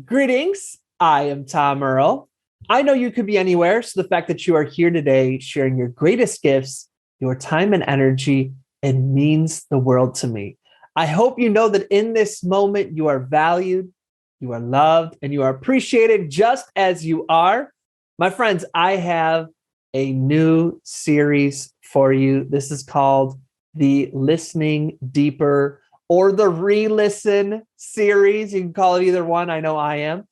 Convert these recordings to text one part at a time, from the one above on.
Greetings. I am Tom Earl. I know you could be anywhere, so the fact that you are here today sharing your greatest gifts, your time and energy, it means the world to me. I hope you know that in this moment you are valued, you are loved, and you are appreciated just as you are. My friends, I have a new series for you. This is called the Listening Deeper or the Re-Listen series. You can call it either one. I know I am.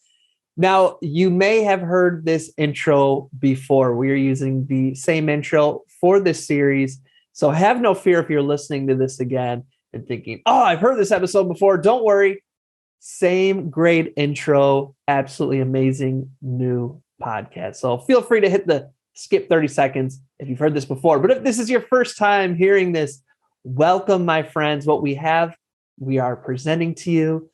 Now, you may have heard this intro before. We are using the same intro for this series. So have no fear if you're listening to this again and thinking, oh, I've heard this episode before. Don't worry. Same great intro. Absolutely amazing new podcast. So feel free to hit the skip 30 seconds if you've heard this before. But if this is your first time hearing this, welcome, my friends. What we are presenting to you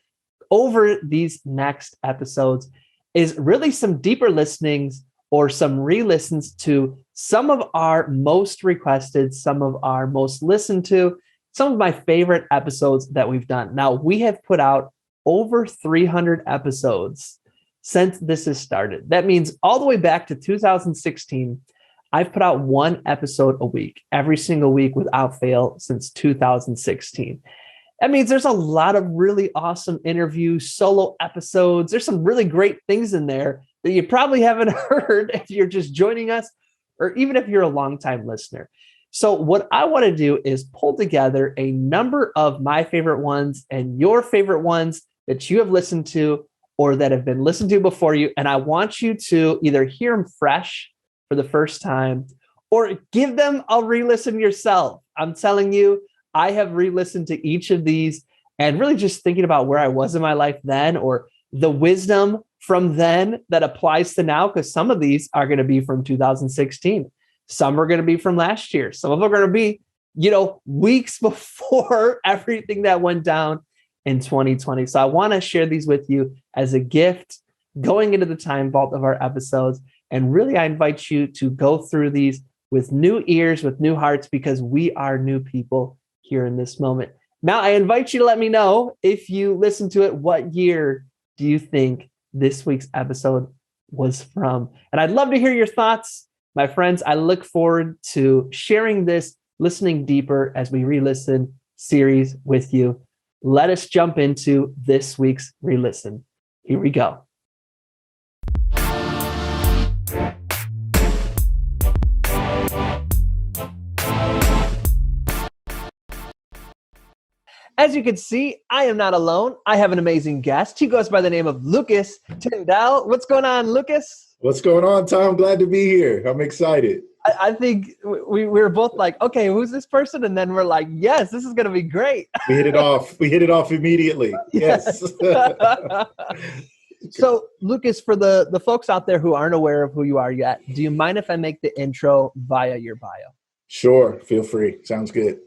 over these next episodes is really some deeper listenings or some re-listens to some of our most requested, some of our most listened to, some of my favorite episodes that we've done. Now, we have put out over 300 episodes since this has started. That means all the way back to 2016, I've put out one episode a week, every single week without fail since 2016. That means there's a lot of really awesome interviews, solo episodes. There's some really great things in there that you probably haven't heard if you're just joining us, or even if you're a longtime listener. So what I want to do is pull together a number of my favorite ones and your favorite ones that you have listened to or that have been listened to before you. And I want you to either hear them fresh for the first time or give them a re-listen yourself. I'm telling you, I have re-listened to each of these and really just thinking about where I was in my life then, or the wisdom from then that applies to now, because some of these are going to be from 2016. Some are going to be from last year. Some of them are going to be, weeks before everything that went down in 2020. So I want to share these with you as a gift going into the time vault of our episodes. And really, I invite you to go through these with new ears, with new hearts, because we are new people here in this moment. Now, I invite you to let me know if you listen to it, what year do you think this week's episode was from? And I'd love to hear your thoughts. My friends, I look forward to sharing this Listening Deeper as we re-listen series with you. Let us jump into this week's re-listen. Here we go. As you can see, I am not alone. I have an amazing guest. He goes by the name of Lucas Tindell. What's going on, Lucas? What's going on, Tom? Glad to be here. I'm excited. I think we were both like, okay, who's this person? And then we're like, yes, this is going to be great. We hit it off. We hit it off immediately. Yes. So, Lucas, for the folks out there who aren't aware of who you are yet, do you mind if I make the intro via your bio? Sure. Feel free. Sounds good.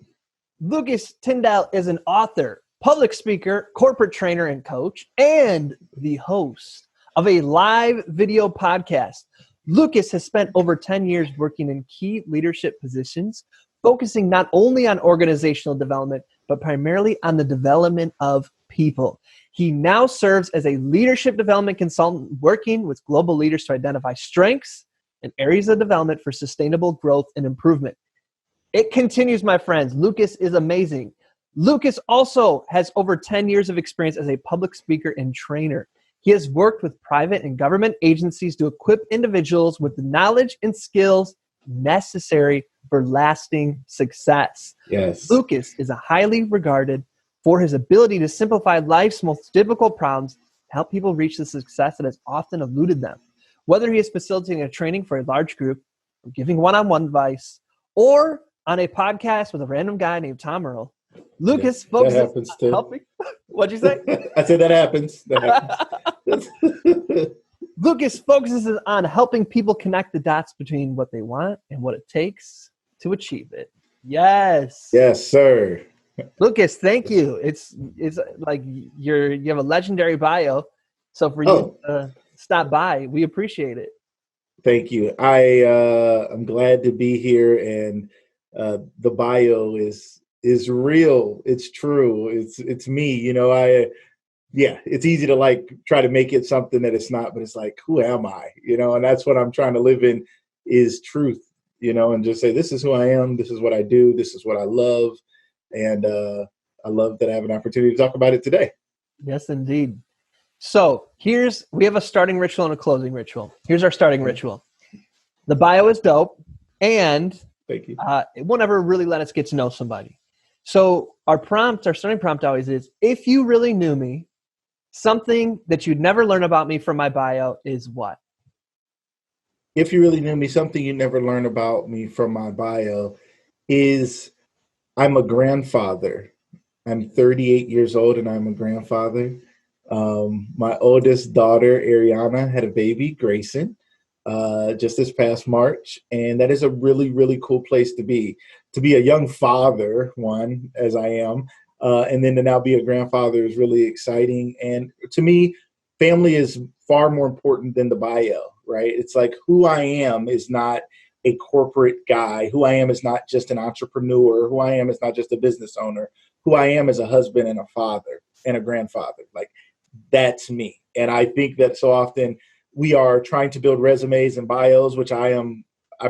Lucas Tindell is an author, public speaker, corporate trainer and coach, and the host of a live video podcast. Lucas has spent over 10 years working in key leadership positions, focusing not only on organizational development, but primarily on the development of people. He now serves as a leadership development consultant, working with global leaders to identify strengths and areas of development for sustainable growth and improvement. It continues, my friends. Lucas is amazing. Lucas also has over 10 years of experience as a public speaker and trainer. He has worked with private and government agencies to equip individuals with the knowledge and skills necessary for lasting success. Yes. Lucas is highly regarded for his ability to simplify life's most difficult problems, help people reach the success that has often eluded them. Whether he is facilitating a training for a large group, or giving one-on-one advice, or on a podcast with a random guy named Tom Earl, Lucas focuses on helping. What'd you say? I said that happens. Lucas focuses on helping people connect the dots between what they want and what it takes to achieve it. Yes. Yes, sir. Lucas, thank you. It's like you have a legendary bio. So for you to stop by, we appreciate it. Thank you. I'm glad to be here, and the bio is real. It's true. It's me. yeah, it's easy to like try to make it something that it's not, but it's like, who am I? And that's what I'm trying to live in is truth, and just say, this is who I am. This is what I do. This is what I love. And I love that I have an opportunity to talk about it today. Yes, indeed. So we have a starting ritual and a closing ritual. Here's our starting ritual. The bio is dope, and thank you. It won't ever really let us get to know somebody. So our starting prompt always is, if you really knew me, something that you'd never learn about me from my bio is what? If you really knew me, something you never learn about me from my bio is I'm a grandfather. I'm 38 years old and I'm a grandfather. My oldest daughter, Ariana, had a baby, Grayson, just this past March. And that is a really, really cool place to be a young father, one, as I am. And then to now be a grandfather is really exciting. And to me, family is far more important than the bio, right? It's like who I am is not a corporate guy. Who I am is not just an entrepreneur. Who I am is not just a business owner. Who I am is a husband and a father and a grandfather. Like, that's me. And I think that so often we are trying to build resumes and bios, which I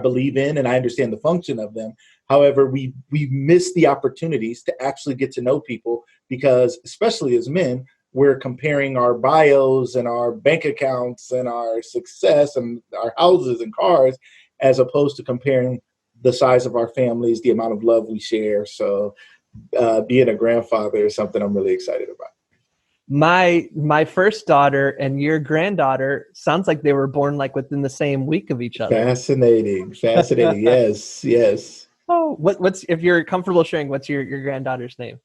believe in, and I understand the function of them. However, we miss the opportunities to actually get to know people because, especially as men, we're comparing our bios and our bank accounts and our success and our houses and cars, as opposed to comparing the size of our families, the amount of love we share. So being a grandfather is something I'm really excited about. My first daughter and your granddaughter sounds like they were born like within the same week of each other. Fascinating. Yes. Oh, what's if you're comfortable sharing, what's your granddaughter's name?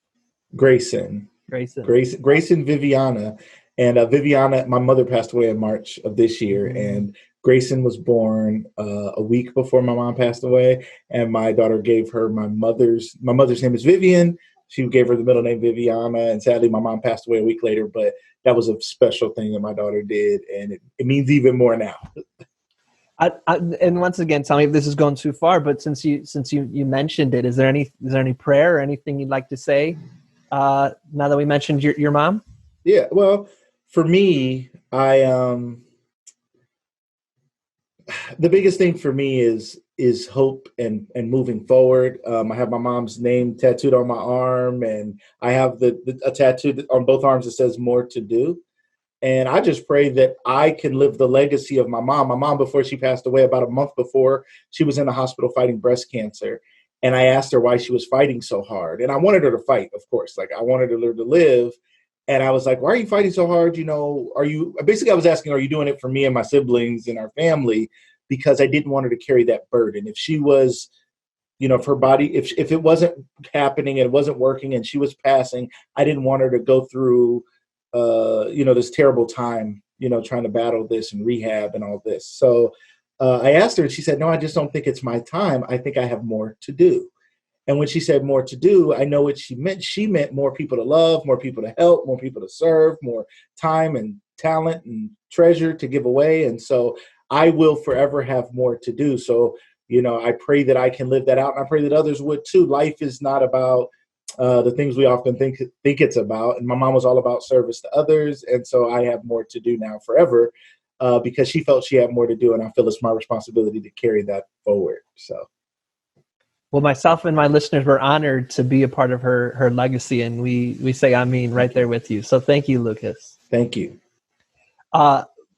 Grayson Viviana. And Viviana, my mother passed away in March of this year, and Grayson was born a week before my mom passed away. And my daughter gave her my mother's name is Vivian. She gave her the middle name Viviana, and sadly, my mom passed away a week later. But that was a special thing that my daughter did, and it means even more now. And once again, tell me if this is going too far. But since you mentioned it, is there any prayer or anything you'd like to say now that we mentioned your mom? Yeah, well, for me, the biggest thing for me is hope and moving forward. I have my mom's name tattooed on my arm, and I have a tattoo on both arms that says "More to Do." And I just pray that I can live the legacy of my mom. My mom, before she passed away, about a month before, she was in the hospital fighting breast cancer. And I asked her why she was fighting so hard. And I wanted her to fight, of course. Like, I wanted her to live. And I was like, why are you fighting so hard? I was asking, are you doing it for me and my siblings and our family? Because I didn't want her to carry that burden. If she was, if her body, if it wasn't happening and it wasn't working and she was passing, I didn't want her to go through this terrible time, trying to battle this and rehab and all this. So I asked her, and she said, no, I just don't think it's my time. I think I have more to do. And when she said more to do, I know what she meant. She meant more people to love, more people to help, more people to serve, more time and talent and treasure to give away. And so I will forever have more to do. So, I pray that I can live that out. And I pray that others would too. Life is not about the things we often think it's about. And my mom was all about service to others. And so I have more to do now forever because she felt she had more to do. And I feel it's my responsibility to carry that forward. So. Well, myself and my listeners were honored to be a part of her legacy. And we say, I mean, right there with you. So thank you, Lucas. Thank you.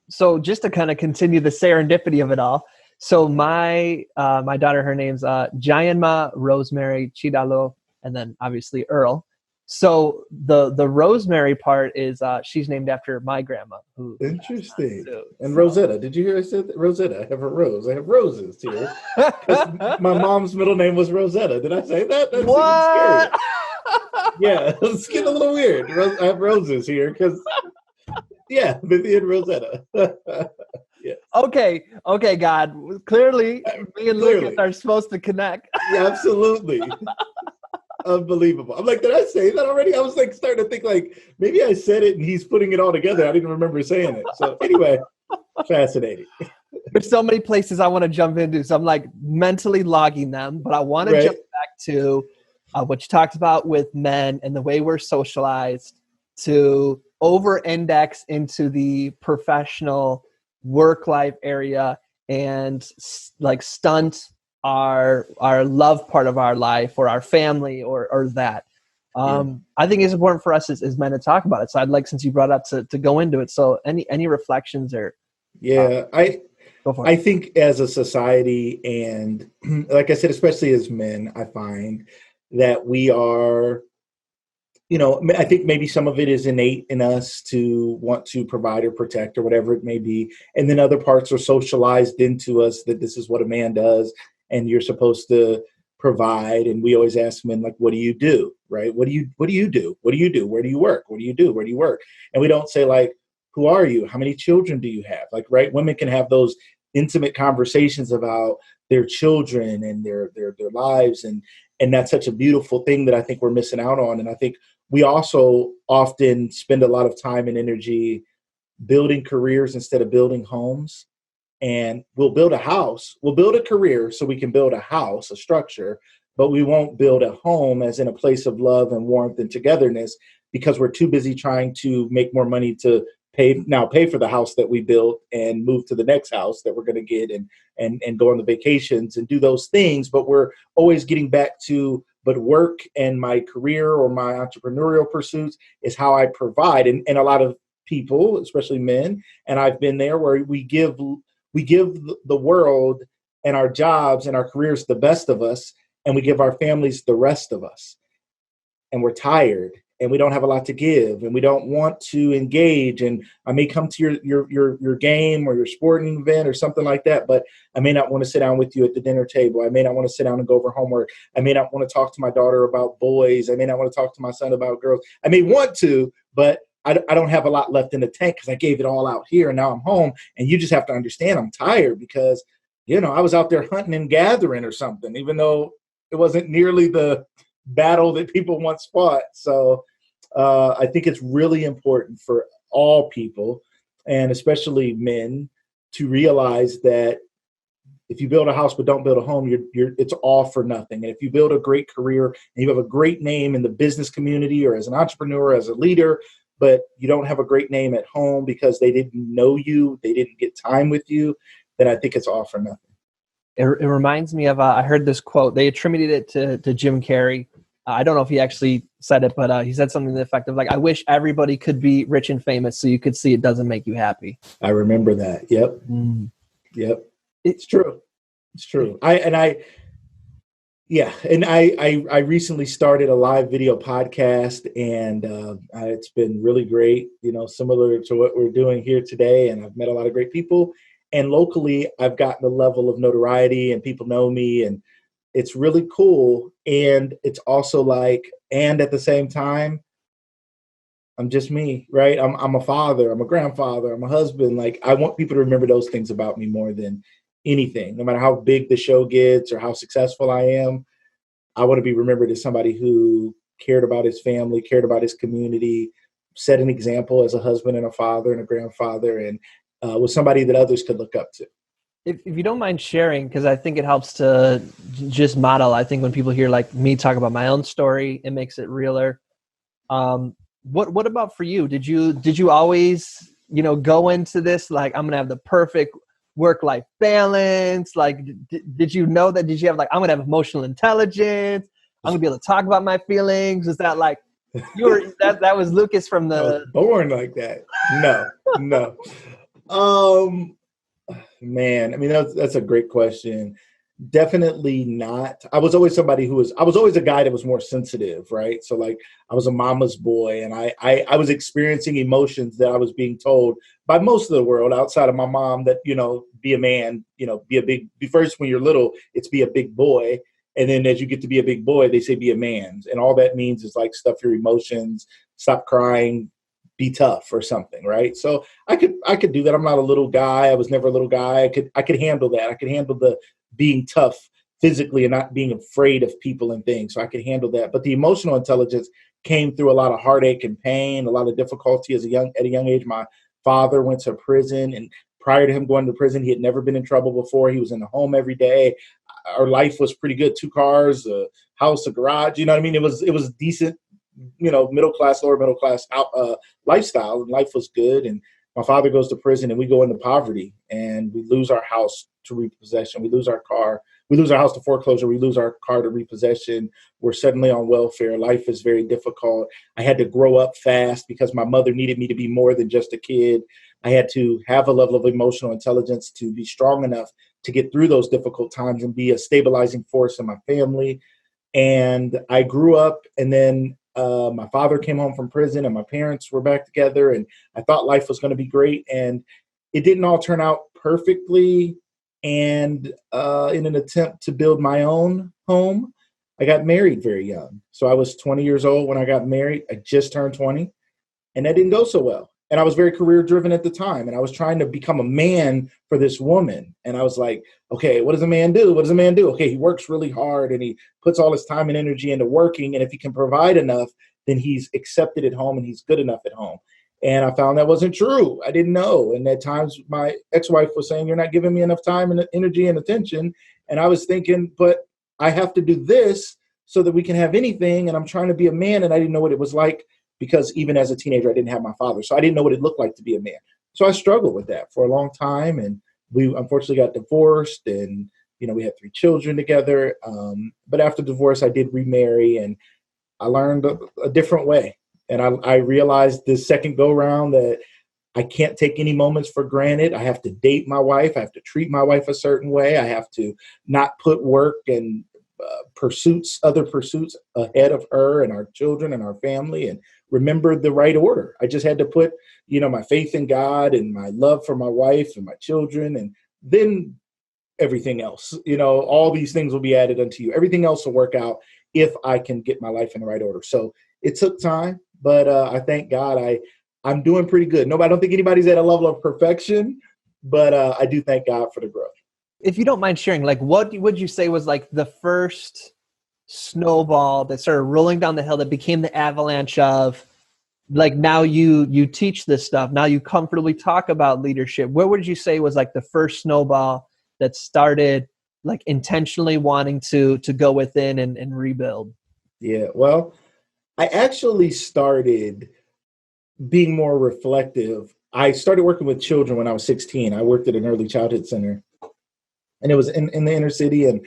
So just to kind of continue the serendipity of it all. So my daughter, her name's Jayanma Rosemary Chidalo, and then obviously Earl. So the Rosemary part is she's named after my grandma. Who Interesting. And Rosetta, did you hear I said that? Rosetta? I have a rose. I have roses here. My mom's middle name was Rosetta. Did I say that? That's what? Scary. Yeah, it's getting a little weird. I have roses here because, yeah, Vivian Rosetta. Yes. Okay, God. Clearly, me and Lucas are supposed to connect. Yeah, absolutely. Unbelievable. I'm like, did I say that already? I was like starting to think like maybe I said it and he's putting it all together. I didn't remember saying it. So anyway, fascinating. There's so many places I want to jump into. So I'm like mentally logging them, but I want to jump back to what you talked about with men and the way we're socialized to over-index into the professional work-life area and like stunt our love part of our life or our family or that. I think it's important for us as men to talk about it. So I'd like, since you brought it up, to go into it. So any reflections or Yeah, go for it. I think as a society, and like I said, especially as men, I find that we are, I think maybe some of it is innate in us to want to provide or protect or whatever it may be. And then other parts are socialized into us that this is what a man does and you're supposed to provide. And we always ask men, like, what do you do? Right? What do you do? What do you do? Where do you work? What do you do? Where do you work? And we don't say, like, who are you? How many children do you have? Like, right? Women can have those intimate conversations about their children and their lives. And that's such a beautiful thing that I think we're missing out on. And I think we also often spend a lot of time and energy building careers instead of building homes. And we'll build a house, we'll build a career so we can build a house, a structure, but we won't build a home as in a place of love and warmth and togetherness because we're too busy trying to make more money to pay for the house that we built and move to the next house that we're going to get and go on the vacations and do those things. But we're always getting back to, but work and my career or my entrepreneurial pursuits is how I provide. And a lot of people, especially men, and I've been there, where we give the world and our jobs and our careers the best of us, and we give our families the rest of us. And we're tired and we don't have a lot to give and we don't want to engage. And I may come to your game or your sporting event or something like that, but I may not want to sit down with you at the dinner table. I may not want to sit down and go over homework. I may not want to talk to my daughter about boys. I may not want to talk to my son about girls. I may want to, but I don't have a lot left in the tank because I gave it all out here and now I'm home. And you just have to understand I'm tired because, I was out there hunting and gathering or something, even though it wasn't nearly the battle that people once fought. So I think it's really important for all people, and especially men, to realize that if you build a house but don't build a home, it's all for nothing. And if you build a great career and you have a great name in the business community or as an entrepreneur, as a leader, but you don't have a great name at home because they didn't know you, they didn't get time with you, then I think it's all for nothing. It reminds me of, I heard this quote, they attributed it to Jim Carrey. I don't know if he actually said it, but he said something to the effect of, like, I wish everybody could be rich and famous so you could see it doesn't make you happy. I remember that. Yep. Yep. It's true. It's true. I recently started a live video podcast, and it's been really great, similar to what we're doing here today. And I've met a lot of great people. And locally, I've gotten a level of notoriety and people know me, and it's really cool. And it's also like, and at the same time, I'm just me, right? I'm a father, I'm a grandfather, I'm a husband. Like, I want people to remember those things about me more than anything. No matter how big the show gets or how successful I am, I want to be remembered as somebody who cared about his family, cared about his community, set an example as a husband and a father and a grandfather, and was somebody that others could look up to. If you don't mind sharing, because I think it helps to just model. I think when people hear like me talk about my own story, it makes it realer. What about for you? Did you always, go into this like, I'm gonna have the perfect work-life balance? Like, did you know that? Did you have like, I'm gonna have emotional intelligence, I'm gonna be able to talk about my feelings? Is that like you were that was Lucas from the... I was born like that? No. Man, I mean, that's a great question. Definitely not. I was always a guy that was more sensitive, right? So like, I was a mama's boy, and I was experiencing emotions that I was being told by most of the world outside of my mom that, be a man, first when you're little, it's be a big boy. And then as you get to be a big boy, they say be a man. And all that means is like, stuff your emotions, stop crying, be tough or something, right? So I could do that. I'm not a little guy. I was never a little guy. I could handle that. I could handle the being tough physically and not being afraid of people and things. So I could handle that. But the emotional intelligence came through a lot of heartache and pain, a lot of difficulty at a young age. My father went to prison, and prior to him going to prison, he had never been in trouble before. He was in the home every day. Our life was pretty good. 2 cars, a house, a garage. You know what I mean? It was decent middle class, lower middle class lifestyle, and life was good. And my father goes to prison, and we go into poverty, and we lose our house to repossession. We lose our car. We lose our house to foreclosure. We lose our car to repossession. We're suddenly on welfare. Life is very difficult. I had to grow up fast because my mother needed me to be more than just a kid. I had to have a level of emotional intelligence to be strong enough to get through those difficult times and be a stabilizing force in my family. And I grew up, and then my father came home from prison, and my parents were back together, and I thought life was going to be great. And it didn't all turn out perfectly. And in an attempt to build my own home, I got married very young. So I was 20 years old when I got married. I just turned 20, and that didn't go so well. And I was very career driven at the time, and I was trying to become a man for this woman. And I was like, okay, what does a man do? What does a man do? Okay, he works really hard, and he puts all his time and energy into working. And if he can provide enough, then he's accepted at home and he's good enough at home. And I found that wasn't true. I didn't know. And at times my ex-wife was saying, you're not giving me enough time and energy and attention. And I was thinking, but I have to do this so that we can have anything. And I'm trying to be a man, and I didn't know what it was like, because even as a teenager, I didn't have my father. So I didn't know what it looked like to be a man. So I struggled with that for a long time. And we unfortunately got divorced, and, we had 3 children together. But after divorce, I did remarry, and I learned a different way. And I realized this second go round that I can't take any moments for granted. I have to date my wife. I have to treat my wife a certain way. I have to not put work and other pursuits ahead of her and our children and our family, and remember the right order. I just had to put, my faith in God and my love for my wife and my children, and then everything else, all these things will be added unto you. Everything else will work out if I can get my life in the right order. So it took time, but I thank God I'm doing pretty good. I don't think anybody's at a level of perfection, but I do thank God for the growth. If you don't mind sharing, like, what would you say was like the first snowball that started rolling down the hill that became the avalanche of, like, now you teach this stuff, now you comfortably talk about leadership? What would you say was like the first snowball that started like intentionally wanting to go within and rebuild? Yeah, well, I actually started being more reflective. I started working with children when I was 16. I worked at an early childhood center, and it was in the inner city, and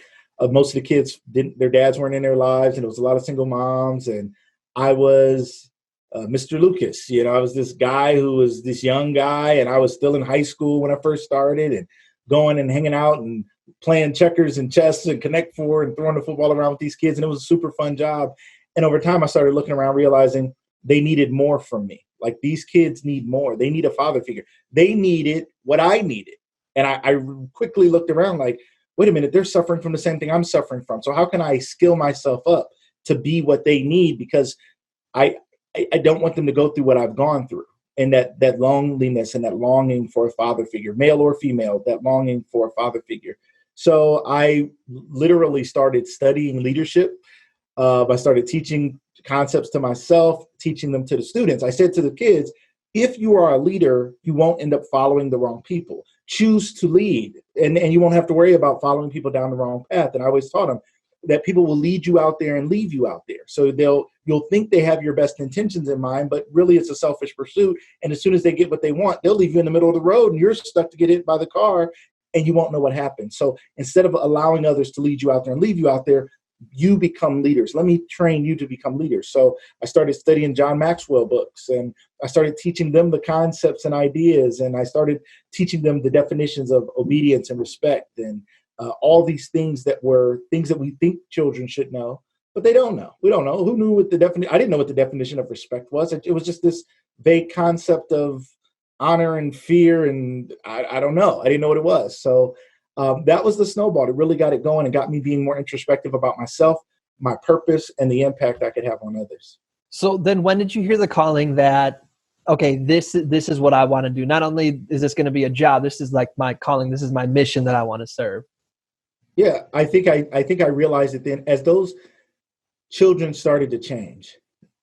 most of the kids their dads weren't in their lives, and it was a lot of single moms. And I was Mr. Lucas. I was this guy who was this young guy, and I was still in high school when I first started, and going and hanging out and playing checkers and chess and Connect Four and throwing the football around with these kids. And it was a super fun job. And over time, I started looking around, realizing they needed more from me. Like, these kids need more. They need a father figure. They needed what I needed. And I quickly looked around like, wait a minute, they're suffering from the same thing I'm suffering from. So how can I skill myself up to be what they need? Because I don't want them to go through what I've gone through, and that loneliness and that longing for a father figure, male or female, that longing for a father figure. So I literally started studying leadership. I started teaching concepts to myself, teaching them to the students. I said to the kids, if you are a leader, you won't end up following the wrong people. Choose to lead, and you won't have to worry about following people down the wrong path. And I always taught them that people will lead you out there and leave you out there. So you'll think they have your best intentions in mind, but really it's a selfish pursuit. And as soon as they get what they want, they'll leave you in the middle of the road, and you're stuck to get hit by the car, and you won't know what happened. So instead of allowing others to lead you out there and leave you out there, you become leaders. Let me train you to become leaders. So I started studying John Maxwell books, and I started teaching them the concepts and ideas, and I started teaching them the definitions of obedience and respect, and all these things that were things that we think children should know, but they don't know. We don't know. Who knew what the definition? I didn't know what the definition of respect was. It was just this vague concept of honor and fear, and I don't know. I didn't know what it was. So that was the snowball. It really got it going and got me being more introspective about myself, my purpose, and the impact I could have on others. So then when did you hear the calling that, okay, this is what I want to do? Not only is this going to be a job, this is like my calling, this is my mission that I want to serve. Yeah, I think I realized it then as those children started to change.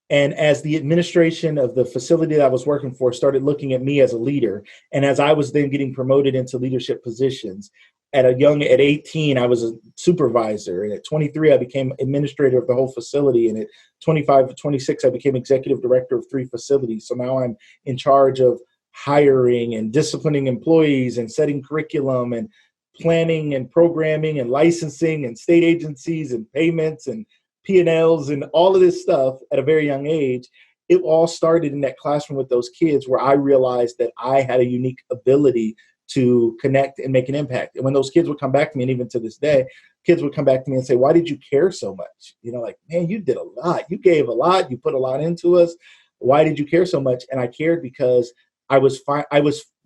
And as the administration of the facility that I was working for started looking at me as a leader, and as I was then getting promoted into leadership positions, at 18, I was a supervisor. And at 23, I became administrator of the whole facility. And at 25 to 26, I became executive director of 3 facilities. So now I'm in charge of hiring and disciplining employees and setting curriculum and planning and programming and licensing and state agencies and payments and P&Ls and all of this stuff at a very young age. It all started in that classroom with those kids where I realized that I had a unique ability to connect and make an impact. And when those kids would come back to me, and even to this day, kids would come back to me and say, why did you care so much? Like, man, you did a lot. You gave a lot. You put a lot into us. Why did you care so much? And I cared because I was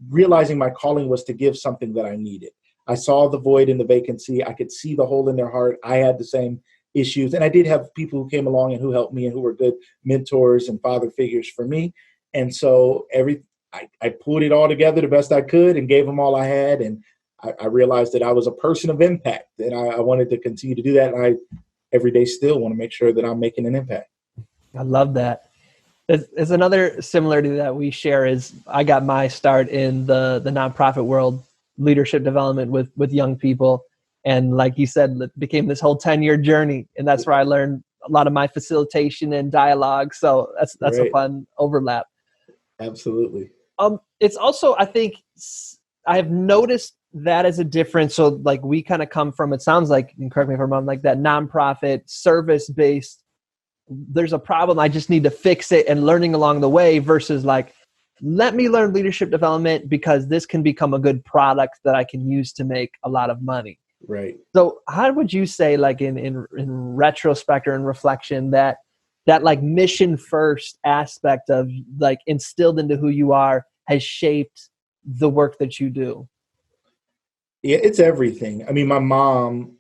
realizing my calling was to give something that I needed. I saw the void in the vacancy. I could see the hole in their heart. I had the same issues. And I did have people who came along and who helped me and who were good mentors and father figures for me. And so I pulled it all together the best I could and gave them all I had. And I realized that I was a person of impact, and I wanted to continue to do that. And I every day still want to make sure that I'm making an impact. I love that. There's another similarity that we share is I got my start in the nonprofit world, leadership development with young people. And like you said, it became this whole 10-year journey. And that's where I learned a lot of my facilitation and dialogue. So that's Right. a fun overlap. Absolutely. It's also, I think I have noticed that as a difference. So like we kind of come from, it sounds like, and correct me if I'm wrong, like that nonprofit service-based, there's a problem, I just need to fix it, and learning along the way versus like, let me learn leadership development because this can become a good product that I can use to make a lot of money. Right. So how would you say, like in retrospect or in reflection, that like mission first aspect of like instilled into who you are has shaped the work that you do? Yeah, it's everything. I mean, my mom,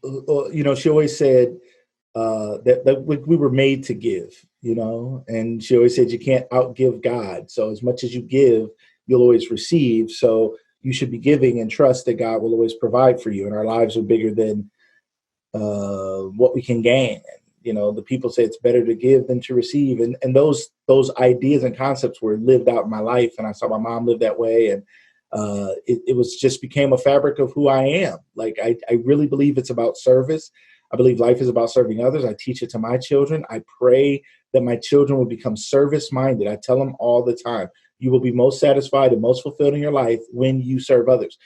she always said that we were made to give, and she always said you can't outgive God. So as much as you give, you'll always receive. So you should be giving and trust that God will always provide for you. And our lives are bigger than what we can gain. And, the people say it's better to give than to receive. And those ideas and concepts were lived out in my life. And I saw my mom live that way. And it was just became a fabric of who I am. Like, I really believe it's about service. I believe life is about serving others. I teach it to my children. I pray that my children will become service-minded. I tell them all the time, you will be most satisfied and most fulfilled in your life when you serve others.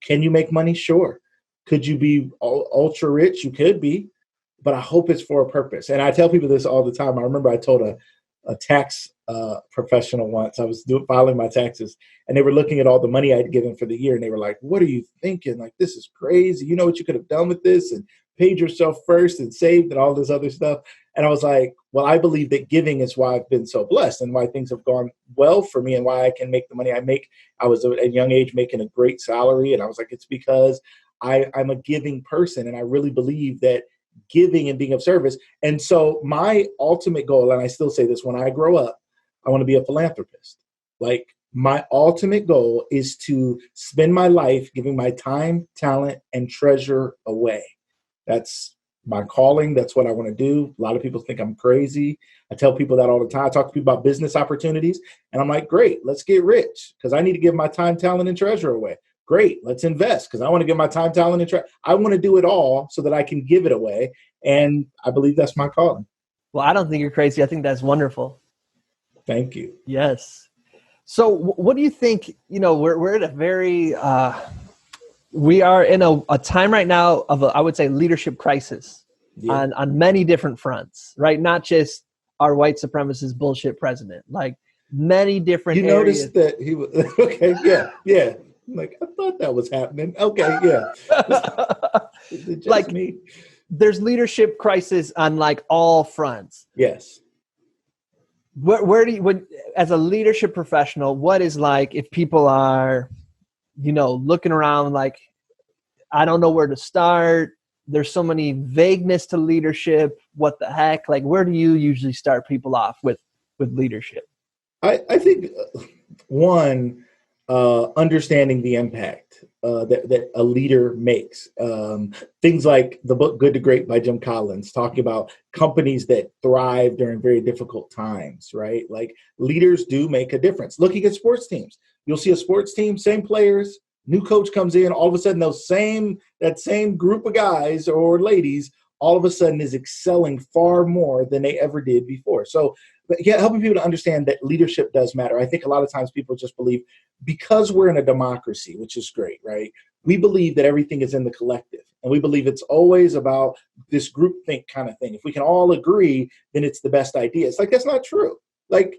Can you make money? Sure. Could you be ultra rich? You could be, but I hope it's for a purpose. And I tell people this all the time. I remember I told a tax professional once, I was filing my taxes, and they were looking at all the money I'd given for the year. And they were like, what are you thinking? Like, this is crazy. You know what you could have done with this, and paid yourself first and saved and all this other stuff. And I was like, well, I believe that giving is why I've been so blessed and why things have gone well for me and why I can make the money I make. I was at a young age making a great salary. And I was like, it's because I'm a giving person. And I really believe that giving and being of service. And so my ultimate goal, and I still say this, when I grow up, I want to be a philanthropist. Like, my ultimate goal is to spend my life giving my time, talent, and treasure away. That's my calling. That's what I want to do. A lot of people think I'm crazy. I tell people that all the time. I talk to people about business opportunities, and I'm like, great, let's get rich because I need to give my time, talent, and treasure away. Great, let's invest because I want to give my time, talent, and treasure. I want to do it all so that I can give it away, and I believe that's my calling. Well, I don't think you're crazy. I think that's wonderful. Thank you. Yes. So what do you think, we're at a very, we are in a time right now of I would say leadership crisis on many different fronts, right? Not just our white supremacist bullshit president, like many different areas. Noticed that he was, okay, yeah. Like, I thought that was happening. Okay, yeah. Just like me. There's leadership crisis on like all fronts. Yes. Where do you, as a leadership professional, what is like if people are, looking around like, I don't know where to start. There's so many vagueness to leadership. What the heck? Like, where do you usually start people off with leadership? I think one, understanding the impact that a leader makes. Things like the book Good to Great by Jim Collins, talking about companies that thrive during very difficult times, right? Like, leaders do make a difference. Looking at sports teams, you'll see a sports team, same players, New coach comes in, all of a sudden that same group of guys or ladies all of a sudden is excelling far more than they ever did before. So yeah, helping people to understand that leadership does matter. I think a lot of times people just believe, because we're in a democracy, which is great, right? We believe that everything is in the collective, and we believe it's always about this groupthink kind of thing. If we can all agree, then it's the best idea. It's like, that's not true. Like,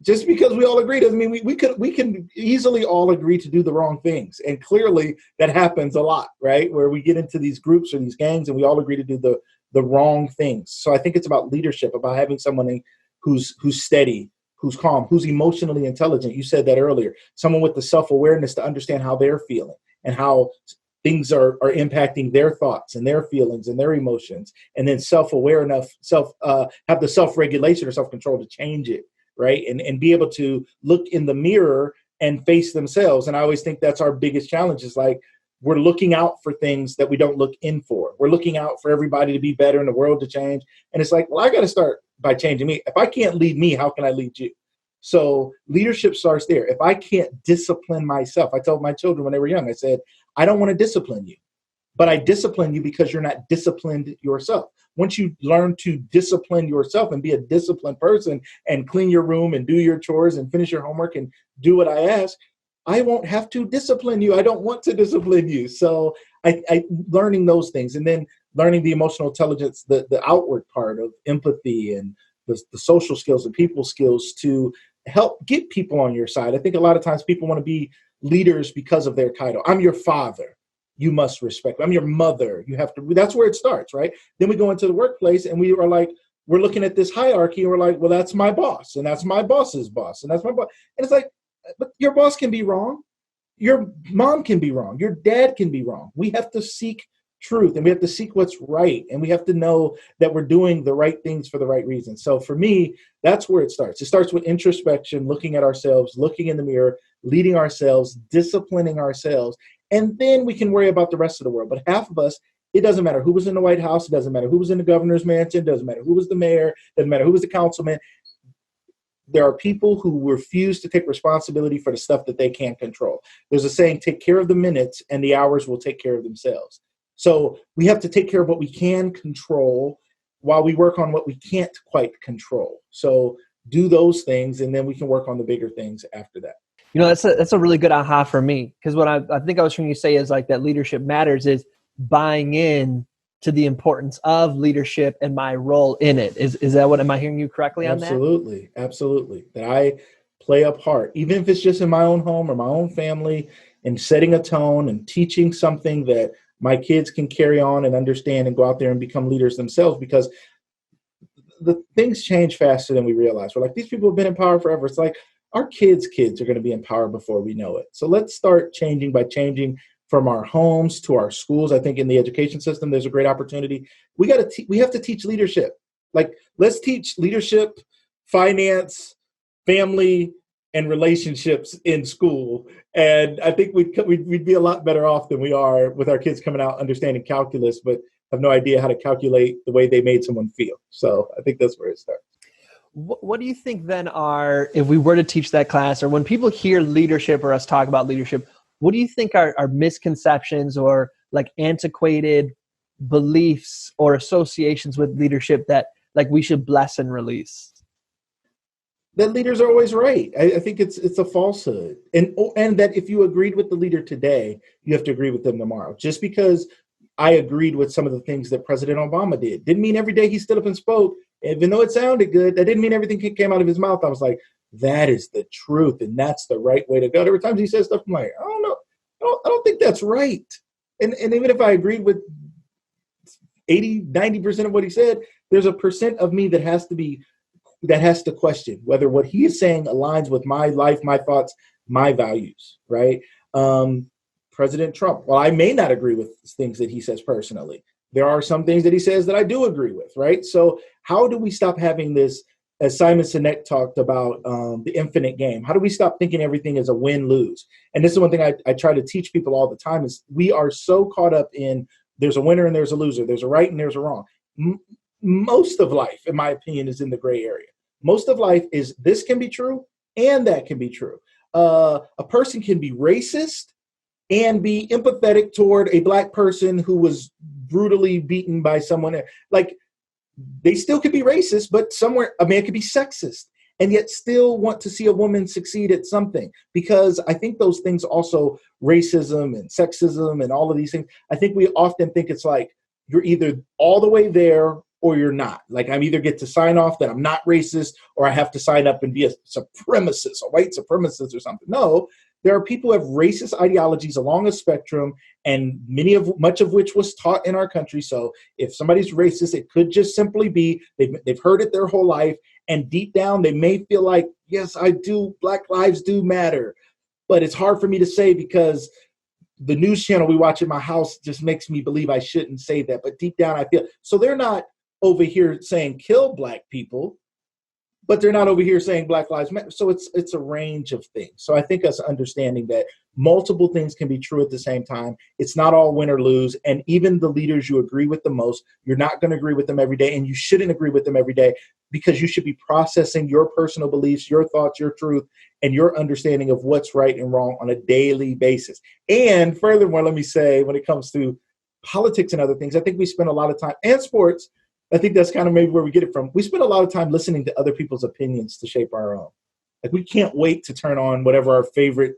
just because we all agree doesn't mean we can easily all agree to do the wrong things. And clearly that happens a lot, right? Where we get into these groups or these gangs and we all agree to do the wrong things. So I think it's about leadership, about having someone who's steady, who's calm, who's emotionally intelligent. You said that earlier. Someone with the self-awareness to understand how they're feeling and how things are impacting their thoughts and their feelings and their emotions. And then self-aware enough, have the self-regulation or self-control to change it. Right. And be able to look in the mirror and face themselves. And I always think that's our biggest challenge, is like, we're looking out for things that we don't look in for. We're looking out for everybody to be better and the world to change. And it's like, well, I got to start by changing me. If I can't lead me, how can I lead you? So leadership starts there. If I can't discipline myself, I told my children when they were young, I said, I don't want to discipline you, but I discipline you because you're not disciplined yourself. Once you learn to discipline yourself and be a disciplined person and clean your room and do your chores and finish your homework and do what I ask, I won't have to discipline you. I don't want to discipline you. So I learning those things, and then learning the emotional intelligence, the outward part of empathy and the social skills and people skills to help get people on your side. I think a lot of times people want to be leaders because of their title. I'm your father. You must respect. I'm your mother. You have to. That's where it starts, right? Then we go into the workplace and we are like, we're looking at this hierarchy and we're like, well, that's my boss and that's my boss's boss and that's my boss. And it's like, but your boss can be wrong. Your mom can be wrong. Your dad can be wrong. We have to seek truth and we have to seek what's right. And we have to know that we're doing the right things for the right reasons. So for me, that's where it starts. It starts with introspection, looking at ourselves, looking in the mirror, leading ourselves, disciplining ourselves. And then we can worry about the rest of the world. But half of us, it doesn't matter who was in the White House. It doesn't matter who was in the governor's mansion. It doesn't matter who was the mayor. It doesn't matter who was the councilman. There are people who refuse to take responsibility for the stuff that they can't control. There's a saying, take care of the minutes and the hours will take care of themselves. So we have to take care of what we can control while we work on what we can't quite control. So do those things, and then we can work on the bigger things after that. You know, that's a really good aha for me, because what I think I was hearing you say is like that leadership matters is buying in to the importance of leadership and my role in it. Is that what, am I hearing you correctly on that? Absolutely. Absolutely. That I play a part, even if it's just in my own home or my own family, and setting a tone and teaching something that my kids can carry on and understand and go out there and become leaders themselves, because the things change faster than we realize. We're like, these people have been in power forever. It's like our kids' kids are going to be in power before we know it. So let's start changing by changing from our homes to our schools. I think in the education system, there's a great opportunity. We have to teach leadership. Like, let's teach leadership, finance, family, and relationships in school. And I think we'd be a lot better off than we are with our kids coming out understanding calculus, but have no idea how to calculate the way they made someone feel. So I think that's where it starts. What do you think then if we were to teach that class, or when people hear leadership or us talk about leadership, what do you think are misconceptions or like antiquated beliefs or associations with leadership that like we should bless and release? That leaders are always right. I think it's a falsehood. And that if you agreed with the leader today, you have to agree with them tomorrow. Just because I agreed with some of the things that President Obama didn't mean every day he stood up and spoke. Even though it sounded good, that didn't mean everything came out of his mouth. I was like, that is the truth, and that's the right way to go. There were times he said stuff, I'm like, I don't know. I don't think that's right. And even if I agreed with 80, 90% of what he said, there's a percent of me that has to question whether what he is saying aligns with my life, my thoughts, my values, right? President Trump, while I may not agree with things that he says personally, there are some things that he says that I do agree with, right? So how do we stop having this, as Simon Sinek talked about, the infinite game? How do we stop thinking everything is a win-lose? And this is one thing I try to teach people all the time is we are so caught up in there's a winner and there's a loser. There's a right and there's a wrong. Most of life, in my opinion, is in the gray area. Most of life is this can be true and that can be true. A person can be racist and be empathetic toward a Black person who was brutally beaten by someone. Like, they still could be racist, but somewhere a man could be sexist and yet still want to see a woman succeed at something. Because I think those things also, racism and sexism and all of these things, I think we often think it's like you're either all the way there or you're not. Like, I'm either get to sign off that I'm not racist, or I have to sign up and be a supremacist, a white supremacist or something. No, there are people who have racist ideologies along a spectrum, and much of which was taught in our country. So if somebody's racist, it could just simply be they've heard it their whole life, and deep down they may feel like, yes, I do, Black lives do matter. But it's hard for me to say because the news channel we watch in my house just makes me believe I shouldn't say that. But deep down I feel, so they're not over here saying kill Black people, but they're not over here saying Black lives matter. So it's a range of things. So I think us understanding that multiple things can be true at the same time. It's not all win or lose. And even the leaders you agree with the most, you're not going to agree with them every day, and you shouldn't agree with them every day, because you should be processing your personal beliefs, your thoughts, your truth, and your understanding of what's right and wrong on a daily basis. And furthermore, let me say, when it comes to politics and other things, I think we spend a lot of time, and sports, I think that's kind of maybe where we get it from. We spend a lot of time listening to other people's opinions to shape our own. Like, we can't wait to turn on whatever our favorite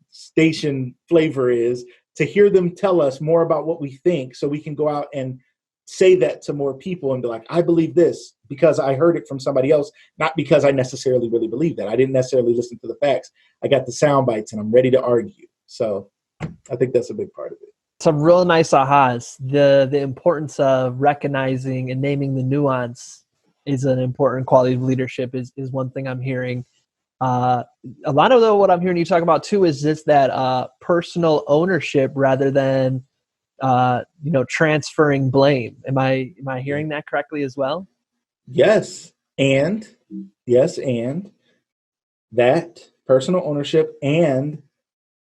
station flavor is to hear them tell us more about what we think, so we can go out and say that to more people and be like, I believe this because I heard it from somebody else, not because I necessarily really believe that. I didn't necessarily listen to the facts. I got the sound bites and I'm ready to argue. So I think that's a big part of it. Some real nice ahas. The importance of recognizing and naming the nuance is an important quality of leadership, is one thing I'm hearing. A lot of what I'm hearing you talk about too is just that personal ownership rather than transferring blame. Am I hearing that correctly as well? Yes, and that personal ownership. And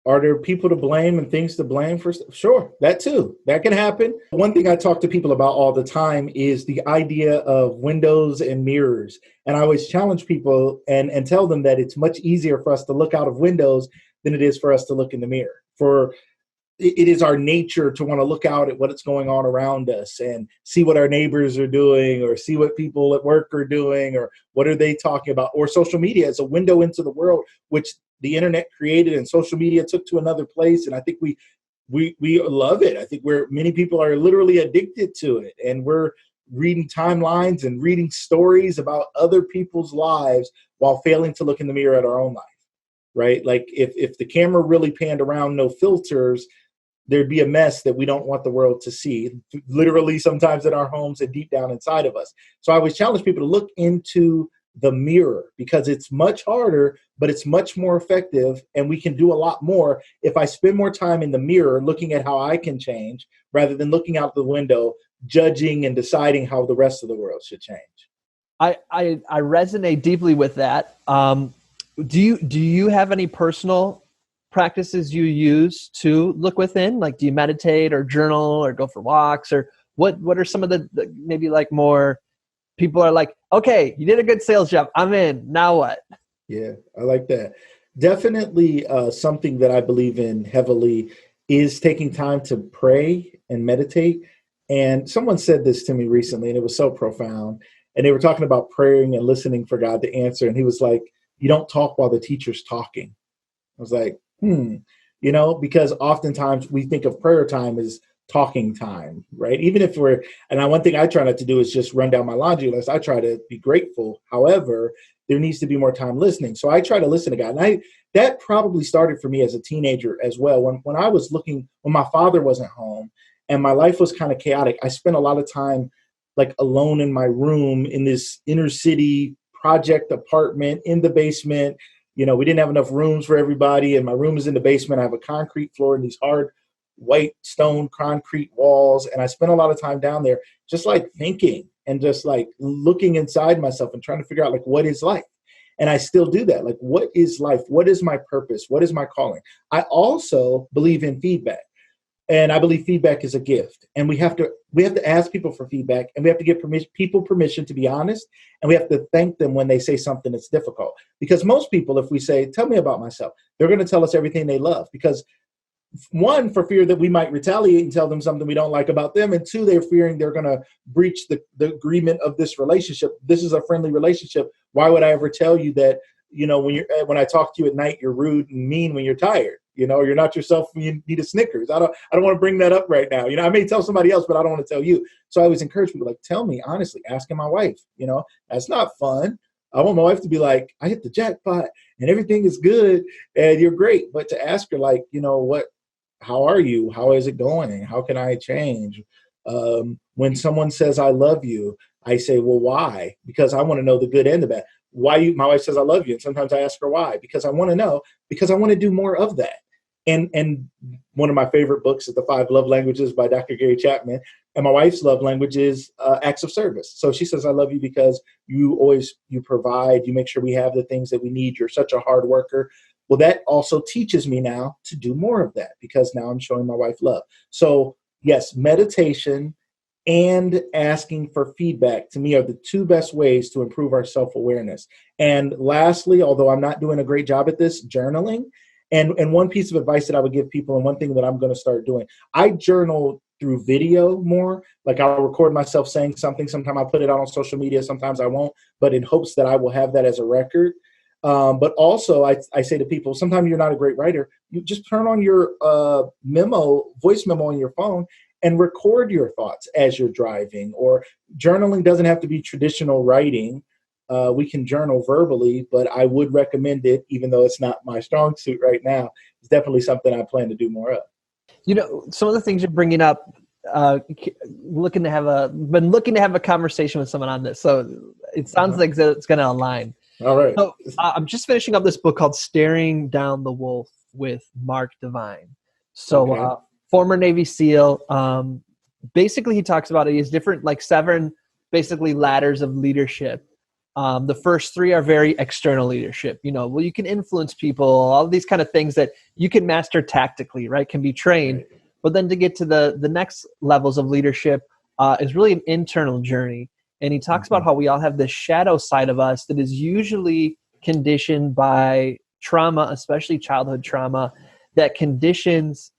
are there people to blame and things to blame for? Sure, that too. That can happen. One thing I talk to people about all the time is the idea of windows and mirrors. And I always challenge people and tell them that it's much easier for us to look out of windows than it is for us to look in the mirror. It is our nature to want to look out at what's going on around us and see what our neighbors are doing, or see what people at work are doing, or what are they talking about. Or social media is a window into the world, which the internet created and social media took to another place. And I think we love it. I think many people are literally addicted to it, and we're reading timelines and reading stories about other people's lives while failing to look in the mirror at our own life, right? Like, if the camera really panned around, no filters, there'd be a mess that we don't want the world to see, literally sometimes in our homes and deep down inside of us. So I always challenge people to look into the mirror, because it's much harder, but it's much more effective. And we can do a lot more if I spend more time in the mirror looking at how I can change, rather than looking out the window, judging and deciding how the rest of the world should change. I resonate deeply with that. Do you have any personal practices you use to look within? Like, do you meditate or journal or go for walks, or what are some of the maybe like more people are like, okay, you did a good sales job, I'm in, now what? Yeah, I like that. Definitely something that I believe in heavily is taking time to pray and meditate. And someone said this to me recently, and it was so profound. And they were talking about praying and listening for God to answer. And he was like, you don't talk while the teacher's talking. I was like, because oftentimes we think of prayer time as talking time, right? Even if one thing I try not to do is just run down my laundry list. I try to be grateful. However, there needs to be more time listening. So I try to listen to God. And that probably started for me as a teenager as well. When my father wasn't home and my life was kind of chaotic, I spent a lot of time like alone in my room in this inner city project apartment in the basement. We didn't have enough rooms for everybody, and my room is in the basement. I have a concrete floor and these hard white stone concrete walls. And I spent a lot of time down there just like thinking and just like looking inside myself and trying to figure out like, what is life? And I still do that. Like, what is life? What is my purpose? What is my calling? I also believe in feedback. And I believe feedback is a gift. And we have to ask people for feedback, and we have to give people permission to be honest. And we have to thank them when they say something that's difficult. Because most people, if we say, tell me about myself, they're going to tell us everything they love, because one, for fear that we might retaliate and tell them something we don't like about them, and two, they're fearing they're going to breach the agreement of this relationship. This is a friendly relationship. Why would I ever tell you that, when I talk to you at night, you're rude and mean when you're tired? You're not yourself when you need a Snickers. I don't want to bring that up right now. I may tell somebody else, but I don't want to tell you. So I always encourage people, like, tell me honestly, asking my wife, that's not fun. I want my wife to be like, I hit the jackpot and everything is good and you're great. But to ask her, like, how are you? How is it going? How can I change? When someone says, I love you, I say, well, why? Because I want to know the good and the bad. My wife says, I love you. And sometimes I ask her why, because I want to know, because I want to do more of that. And one of my favorite books is The 5 Love Languages by Dr. Gary Chapman. And my wife's love language is acts of service. So she says, I love you because you provide, you make sure we have the things that we need. You're such a hard worker. Well, that also teaches me now to do more of that, because now I'm showing my wife love. So yes, meditation and asking for feedback, to me, are the two best ways to improve our self-awareness. And lastly, although I'm not doing a great job at this, journaling. And one piece of advice that I would give people, and one thing that I'm going to start doing, I journal through video more. Like, I'll record myself saying something. Sometimes I'll put it out on social media. Sometimes I won't, but in hopes that I will have that as a record. But also I say to people, sometimes you're not a great writer. You just turn on your voice memo on your phone and record your thoughts as you're driving. Or journaling doesn't have to be traditional writing. We can journal verbally, but I would recommend it, even though it's not my strong suit right now. It's definitely something I plan to do more of. Some of the things you're bringing up, looking to have a conversation with someone on this. So it sounds like it's going to align. All right. So I'm just finishing up this book called Staring Down the Wolf with Mark Divine. So Okay. Former Navy SEAL. Basically, he talks about it. He has different, like 7 basically ladders of leadership. The first 3 are very external leadership. You can influence people, all of these kind of things that you can master tactically, right? Can be trained. Right. But then to get to the next levels of leadership is really an internal journey. And he talks about how we all have this shadow side of us that is usually conditioned by trauma, especially childhood trauma, that conditions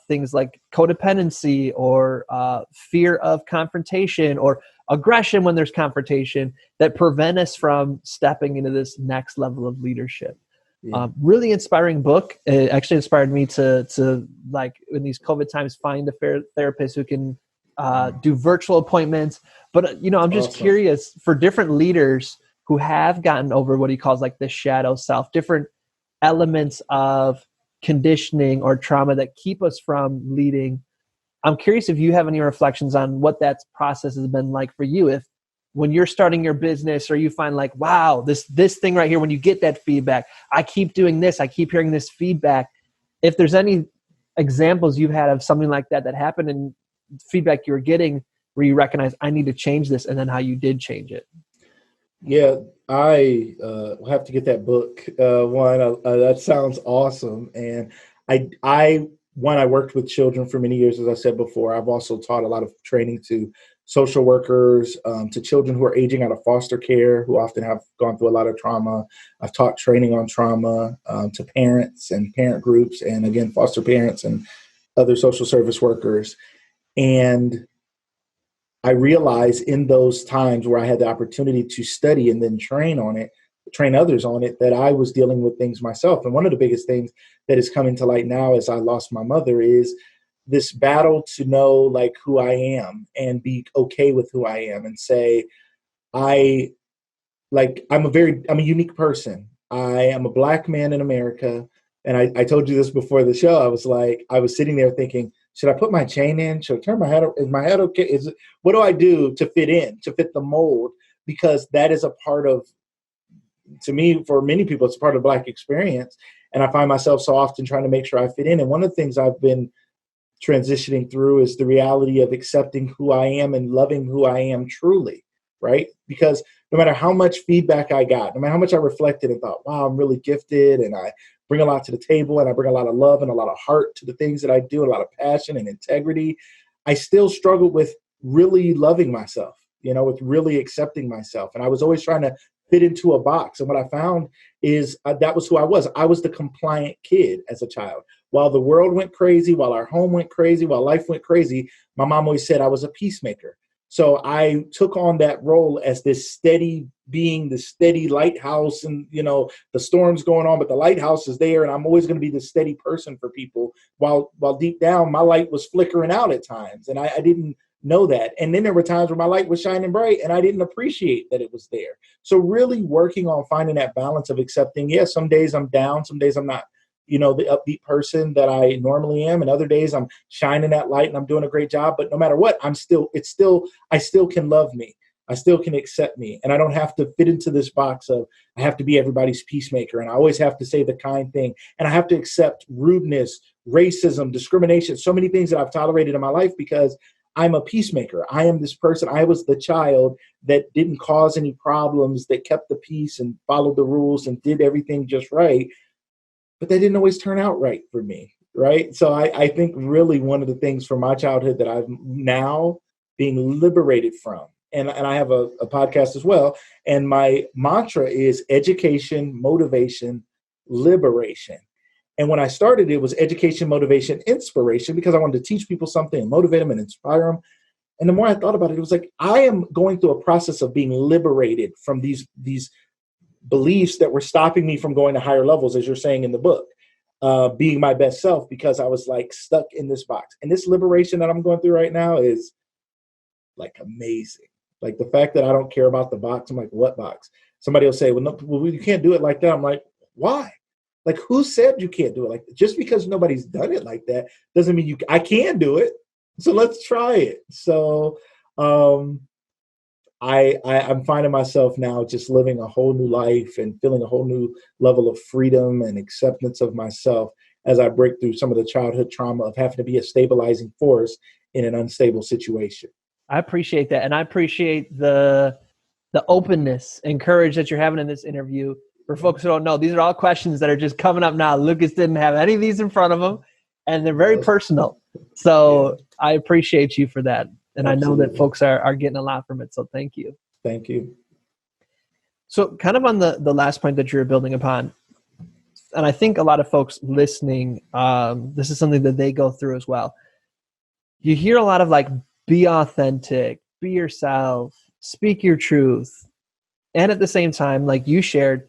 things like codependency or fear of confrontation or aggression when there's confrontation, that prevent us from stepping into this next level of leadership. Yeah. Really inspiring book. It actually inspired me to like, in these COVID times, find a therapist who can do virtual appointments. But I'm just curious, for different leaders who have gotten over what he calls like the shadow self, different elements of conditioning or trauma that keep us from leading. I'm curious if you have any reflections on what that process has been like for you. If when you're starting your business, or you find like, wow, this thing right here, when you get that feedback, I keep doing this, I keep hearing this feedback. If there's any examples you've had of something like that happened, and feedback you were getting where you recognize, I need to change this, and then how you did change it. Yeah, I will have to get that book. That sounds awesome. And I worked with children for many years, as I said before. I've also taught a lot of training to social workers, to children who are aging out of foster care, who often have gone through a lot of trauma. I've taught training on trauma to parents and parent groups, and again, foster parents and other social service workers. And I realized in those times where I had the opportunity to study and then train others on it, that I was dealing with things myself. And one of the biggest things that is coming to light now, as I lost my mother, is this battle to know like who I am and be okay with who I am, and say, I'm a unique person. I am a Black man in America. And I told you this before the show. I was sitting there thinking, should I put my chain in? Should I turn my head? Is my head okay? What do I do to fit the mold? Because that is a part of, to me, for many people, it's a part of Black experience. And I find myself so often trying to make sure I fit in. And one of the things I've been transitioning through is the reality of accepting who I am and loving who I am truly, right? Because no matter how much feedback I got, no matter how much I reflected and thought, wow, I'm really gifted and I bring a lot to the table and I bring a lot of love and a lot of heart to the things that I do, a lot of passion and integrity, I still struggled with really loving myself, with really accepting myself. And I was always trying to fit into a box. And what I found is that was who I was. I was the compliant kid as a child. while the world went crazy, while our home went crazy, while life went crazy, my mom always said I was a peacemaker. So I took on that role as this steady being, the steady lighthouse, and the storm's going on, but the lighthouse is there, and I'm always going to be the steady person for people. While deep down, my light was flickering out at times, and I didn't know that. And then there were times where my light was shining bright, and I didn't appreciate that it was there. So really working on finding that balance of accepting, yes, some days I'm down, some days I'm not the upbeat person that I normally am. And other days I'm shining that light and I'm doing a great job. But no matter what, I still can love me. I still can accept me. And I don't have to fit into this box of I have to be everybody's peacemaker. And I always have to say the kind thing. And I have to accept rudeness, racism, discrimination, so many things that I've tolerated in my life because I'm a peacemaker. I am this person. I was the child that didn't cause any problems, that kept the peace and followed the rules and did everything just right. But they didn't always turn out right for me, right? So I think really one of the things from my childhood that I'm now being liberated from, and I have a podcast as well, and my mantra is education, motivation, liberation. And when I started, it was education, motivation, inspiration, because I wanted to teach people something and motivate them and inspire them. And the more I thought about it, it was like I am going through a process of being liberated from these beliefs that were stopping me from going to higher levels, as you're saying in the book, being my best self, because I was like stuck in this box. And this liberation that I'm going through right now is like amazing. Like the fact that I don't care about the box. I'm like, what box? Somebody will say, well, no, you can't do it like that. I'm like, why? Like, who said you can't do it like that? Just because nobody's done it like that doesn't mean I can do it. So let's try it. So I'm finding myself now just living a whole new life and feeling a whole new level of freedom and acceptance of myself as I break through some of the childhood trauma of having to be a stabilizing force in an unstable situation. I appreciate that. And I appreciate the openness and courage that you're having in this interview. For folks who don't know, these are all questions that are just coming up now. Lucas didn't have any of these in front of him, and they're very personal. So I appreciate you for that. And absolutely. I know that folks are getting a lot from it. So thank you. Thank you. So kind of on the last point that you're building upon, and I think a lot of folks listening, this is something that they go through as well. You hear a lot of like, be authentic, be yourself, speak your truth. And at the same time, like you shared,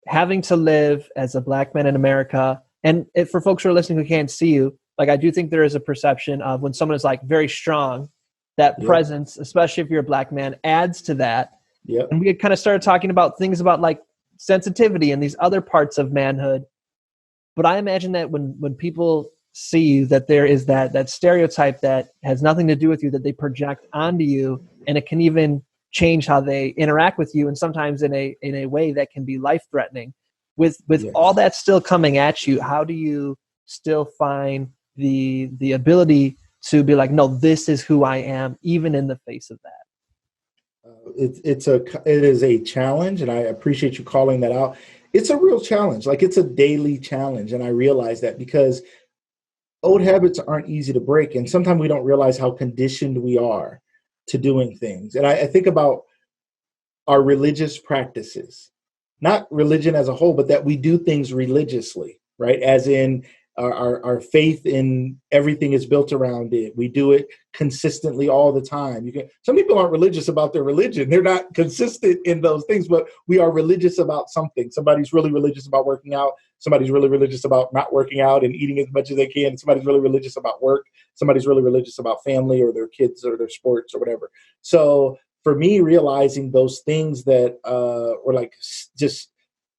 having to live as a Black man in America. And for folks who are listening who can't see you, like I do think there is a perception of when someone is like very strong, that presence, especially if you're a Black man, adds to that. Yep. And we had kind of started talking about things about like sensitivity and these other parts of manhood. But I imagine that when people see you, that there is that stereotype that has nothing to do with you, that they project onto you, and it can even change how they interact with you, and sometimes in a way that can be life-threatening. With all that still coming at you, how do you still find the ability to be like, no, this is who I am, even in the face of that? It is a challenge, and I appreciate you calling that out. It's a real challenge. Like it's a daily challenge, and I realize that because old habits aren't easy to break, and sometimes we don't realize how conditioned we are to doing things. And I think about our religious practices, not religion as a whole, but that we do things religiously, right? As in our faith in everything is built around it. We do it consistently all the time. Some people aren't religious about their religion. They're not consistent in those things, but we are religious about something. Somebody's really religious about working out. Somebody's really religious about not working out and eating as much as they can. Somebody's really religious about work. Somebody's really religious about family or their kids or their sports or whatever. So for me, realizing those things that were like just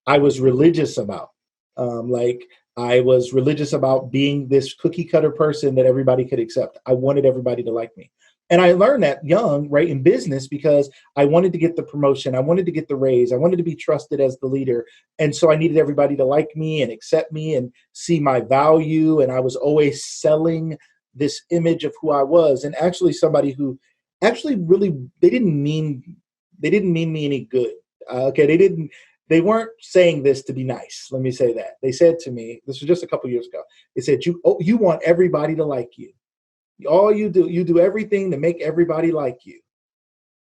I was religious about, like I was religious about being this cookie cutter person that everybody could accept. I wanted everybody to like me. And I learned that young, right, in business, because I wanted to get the promotion. I wanted to get the raise. I wanted to be trusted as the leader. And so I needed everybody to like me and accept me and see my value. And I was always selling this image of who I was. And actually somebody who actually really, they didn't mean me any good. They weren't saying this to be nice. Let me say that. They said to me, this was just a couple years ago, they said, you want everybody to like you. All you do everything to make everybody like you.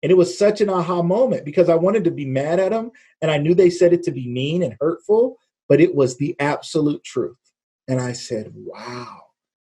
And it was such an aha moment because I wanted to be mad at them. And I knew they said it to be mean and hurtful, but it was the absolute truth. And I said, wow,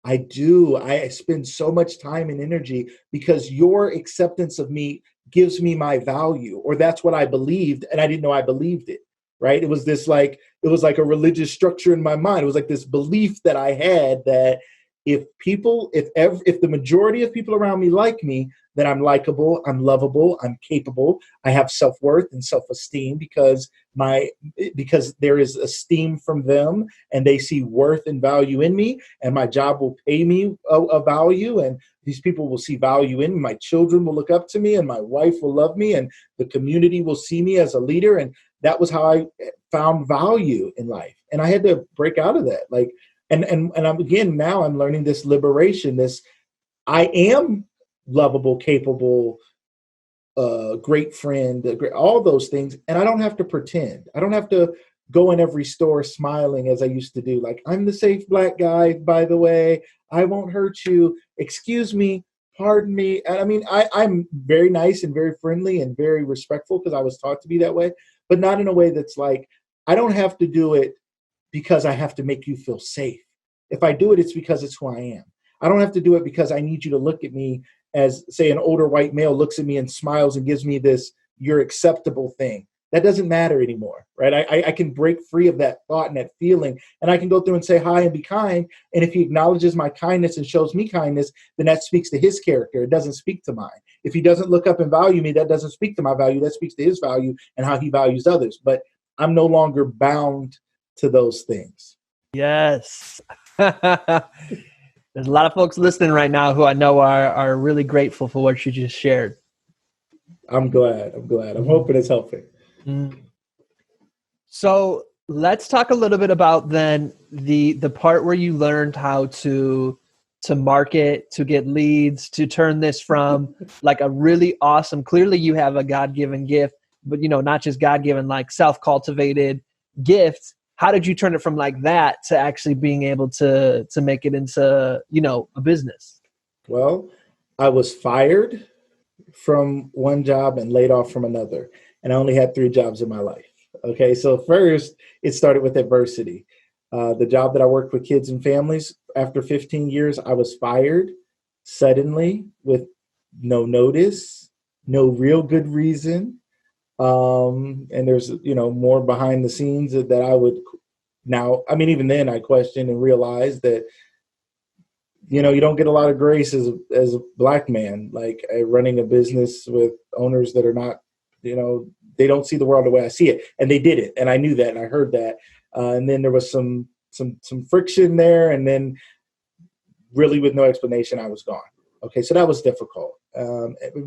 I do. I spend so much time and energy because your acceptance of me gives me my value, or that's what I believed. And I didn't know I believed it. Right. It was like a religious structure in my mind. It was like this belief that I had that if the majority of people around me like me, then I'm likable, I'm lovable, I'm capable, I have self-worth and self-esteem because there is esteem from them and they see worth and value in me, and my job will pay me a value, and these people will see value in me. My children will look up to me, and my wife will love me, and the community will see me as a leader. And that was how I found value in life. And I had to break out of that. Like, and I'm, again, now I'm learning this liberation, this I am lovable, capable, great friend, all those things. And I don't have to pretend. I don't have to go in every store smiling as I used to do. Like, I'm the safe Black guy, by the way. I won't hurt you. Excuse me. Pardon me. And I mean, I'm very nice and very friendly and very respectful because I was taught to be that way, but not in a way that's like, I don't have to do it because I have to make you feel safe. If I do it, it's because it's who I am. I don't have to do it because I need you to look at me as, say, an older white male looks at me and smiles and gives me this, you're acceptable thing. That doesn't matter anymore, right? I can break free of that thought and that feeling, and I can go through and say hi and be kind. And if he acknowledges my kindness and shows me kindness, then that speaks to his character. It doesn't speak to mine. If he doesn't look up and value me, that doesn't speak to my value. That speaks to his value and how he values others. But I'm no longer bound to those things. Yes. There's a lot of folks listening right now who I know are really grateful for what you just shared. I'm glad. I'm hoping it's helping. So let's talk a little bit about then the part where you learned how to market, to get leads, to turn this from like a really awesome, clearly you have a God-given gift, but not just God-given, like self-cultivated gift. How did you turn it from like that to actually being able to make it into, a business? Well, I was fired from one job and laid off from another. And I only had 3 jobs in my life. Okay. So first, it started with adversity. The job that I worked with kids and families, after 15 years, I was fired suddenly with no notice, no real good reason. And there's, more behind the scenes that I would now, I mean, even then I questioned and realized that, you don't get a lot of grace as a Black man, like running a business with owners that are not, they don't see the world the way I see it. And they did it. And I knew that, and I heard that. And then there was some friction there. And then really with no explanation, I was gone. Okay. So that was difficult.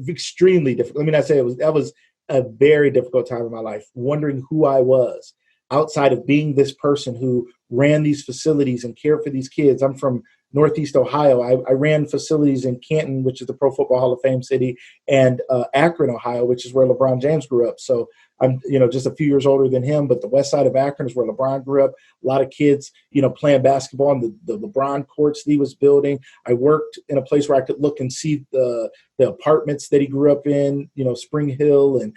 Extremely difficult. Let me not say that was a very difficult time in my life, wondering who I was outside of being this person who ran these facilities and cared for these kids. I'm from Northeast Ohio. I ran facilities in Canton, which is the Pro Football Hall of Fame city, and Akron, Ohio, which is where LeBron James grew up. So I'm, just a few years older than him, but the west side of Akron is where LeBron grew up. A lot of kids, playing basketball on the LeBron courts that he was building. I worked in a place where I could look and see the apartments that he grew up in, Spring Hill, and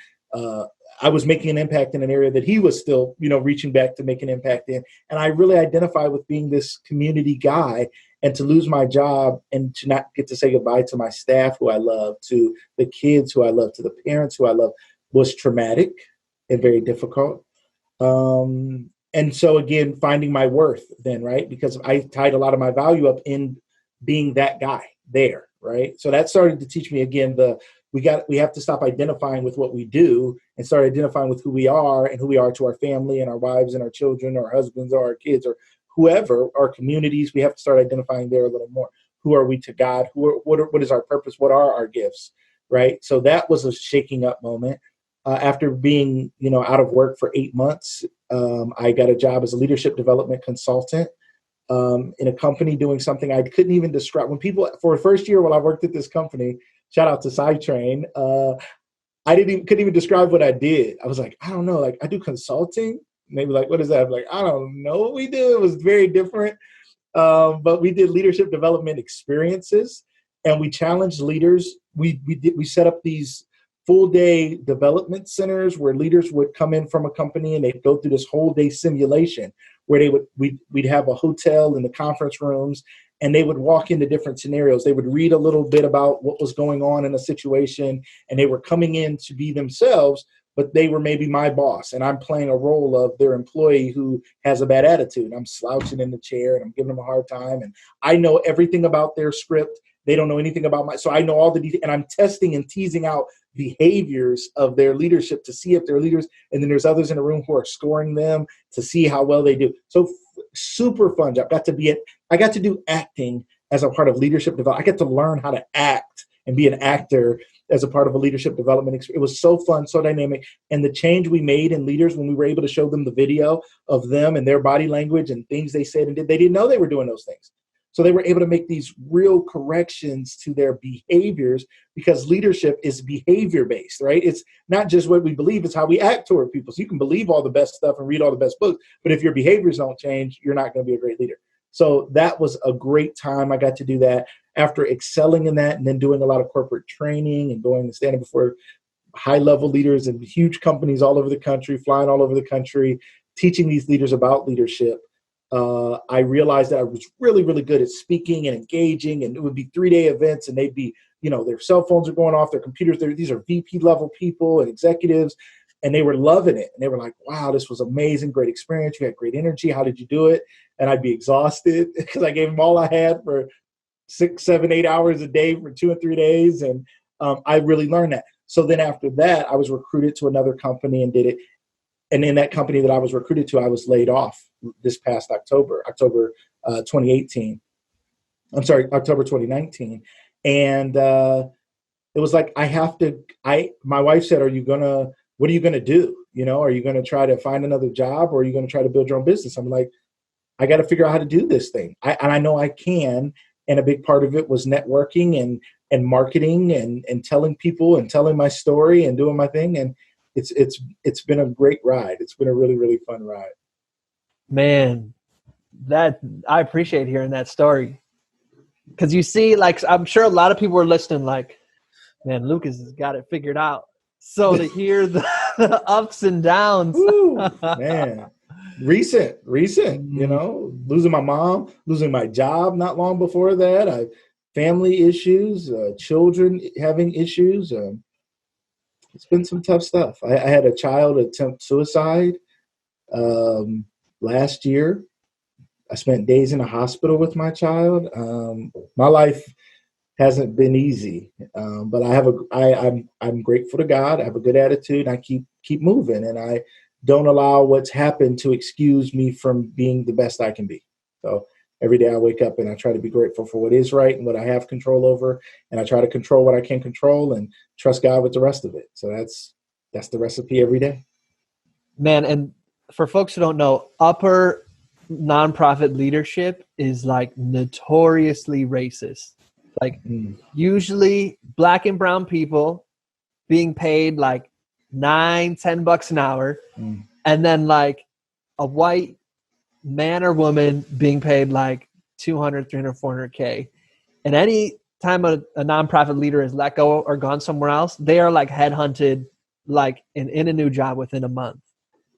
I was making an impact in an area that he was still, reaching back to make an impact in. And I really identify with being this community guy, and to lose my job and to not get to say goodbye to my staff who I love, to the kids who I love, to the parents who I love, was traumatic and very difficult. And so again, finding my worth then, right? Because I tied a lot of my value up in being that guy there, right? So that started to teach me again, we have to stop identifying with what we do and start identifying with who we are and who we are to our family and our wives and our children, or our husbands or our kids or whoever, our communities. We have to start identifying there a little more. Who are we to God? What is our purpose? What are our gifts? Right. So that was a shaking up moment. After being, out of work for 8 months, I got a job as a leadership development consultant in a company doing something I couldn't even describe. When people, for the first year while I worked at this company, shout out to SideTrain, I couldn't even describe what I did. I was like, I don't know, like I do consulting. Maybe like, what is that? I'm like, I don't know what we do. It was very different. But we did leadership development experiences, and we challenged leaders. We set up these full day development centers where leaders would come in from a company and they'd go through this whole day simulation where we'd have a hotel in the conference rooms, and they would walk into different scenarios. They would read a little bit about what was going on in a situation, and they were coming in to be themselves, but they were maybe my boss, and I'm playing a role of their employee who has a bad attitude. I'm slouching in the chair, and I'm giving them a hard time, and I know everything about their script. They don't know anything about so I know all the details, and I'm testing and teasing out behaviors of their leadership to see if they're leaders. And then there's others in the room who are scoring them to see how well they do. So super fun job. I got to do acting as a part of leadership development. I got to learn how to act and be an actor as a part of a leadership development experience. It was so fun, so dynamic. And the change we made in leaders when we were able to show them the video of them and their body language and things they said and did, they didn't know they were doing those things. So they were able to make these real corrections to their behaviors, because leadership is behavior-based, right? It's not just what we believe, it's how we act toward people. So you can believe all the best stuff and read all the best books, but if your behaviors don't change, you're not going to be a great leader. So that was a great time. I got to do that after excelling in that and then doing a lot of corporate training and going and standing before high-level leaders in huge companies all over the country, flying all over the country, teaching these leaders about leadership. I realized that I was really, really good at speaking and engaging, and it would be 3-day events, and they'd be, their cell phones are going off, their computers. These are VP level people and executives, and they were loving it. And they were like, wow, this was amazing, great experience. You had great energy. How did you do it? And I'd be exhausted because I gave them all I had for 6, 7, 8 hours a day for 2 and 3 days. And I really learned that. So then after that, I was recruited to another company and did it. And in that company that I was recruited to, I was laid off this past October 2018. I'm sorry, October 2019. And it was like, my wife said, what are you going to do? Are you going to try to find another job, or are you going to try to build your own business? I'm like, I got to figure out how to do this thing. And I know I can. And a big part of it was networking and marketing and telling people and telling my story and doing my thing. And it's been a great ride. It's been a really, really fun ride. Man, that I appreciate hearing that story. Because you see, like, I'm sure a lot of people are listening like, man, Lucas has got it figured out. So to hear the ups and downs. Ooh, man. Recent, losing my mom, losing my job not long before that. Family issues, children having issues. It's been some tough stuff. I had a child attempt suicide last year. I spent days in a hospital with my child. My life hasn't been easy, but I'm grateful to God. I have a good attitude. And I keep moving, and I don't allow what's happened to excuse me from being the best I can be. So every day I wake up and I try to be grateful for what is right and what I have control over, and I try to control what I can control and trust God with the rest of it. So that's the recipe every day. Man, and for folks who don't know, upper nonprofit leadership is like notoriously racist. Like usually Black and brown people being paid like $9-10 an hour, and then like a white man or woman being paid like 200, 300, 400K. And any time a nonprofit leader is let go or gone somewhere else, they are like headhunted like in a new job within a month.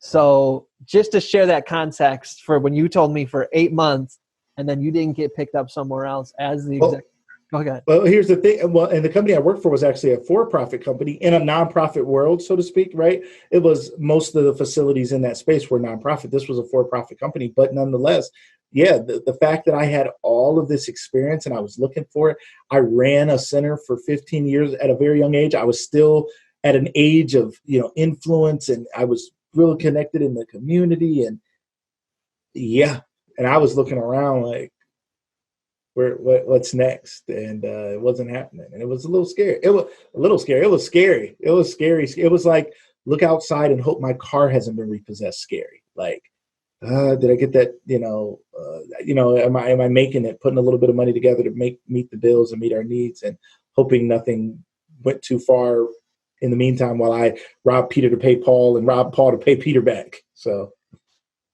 So just to share that context for when you told me for 8 months and then you didn't get picked up somewhere else as the executive. Go ahead. Well, here's the thing. Well, and the company I worked for was actually a for-profit company in a nonprofit world, so to speak, right? It was most of the facilities in that space were nonprofit. This was a for-profit company, but nonetheless, yeah, the fact that I had all of this experience and I was looking for it. I ran a center for 15 years at a very young age. I was still at an age of, influence, and I was really connected in the community. And yeah, and I was looking around like, what's next? And it wasn't happening. And it was a little scary. It was scary. It was scary. It was like, look outside and hope my car hasn't been repossessed. Scary. Like, did I get that? Am I making it? Putting a little bit of money together to meet the bills and meet our needs, and hoping nothing went too far in the meantime while I robbed Peter to pay Paul and robbed Paul to pay Peter back. So it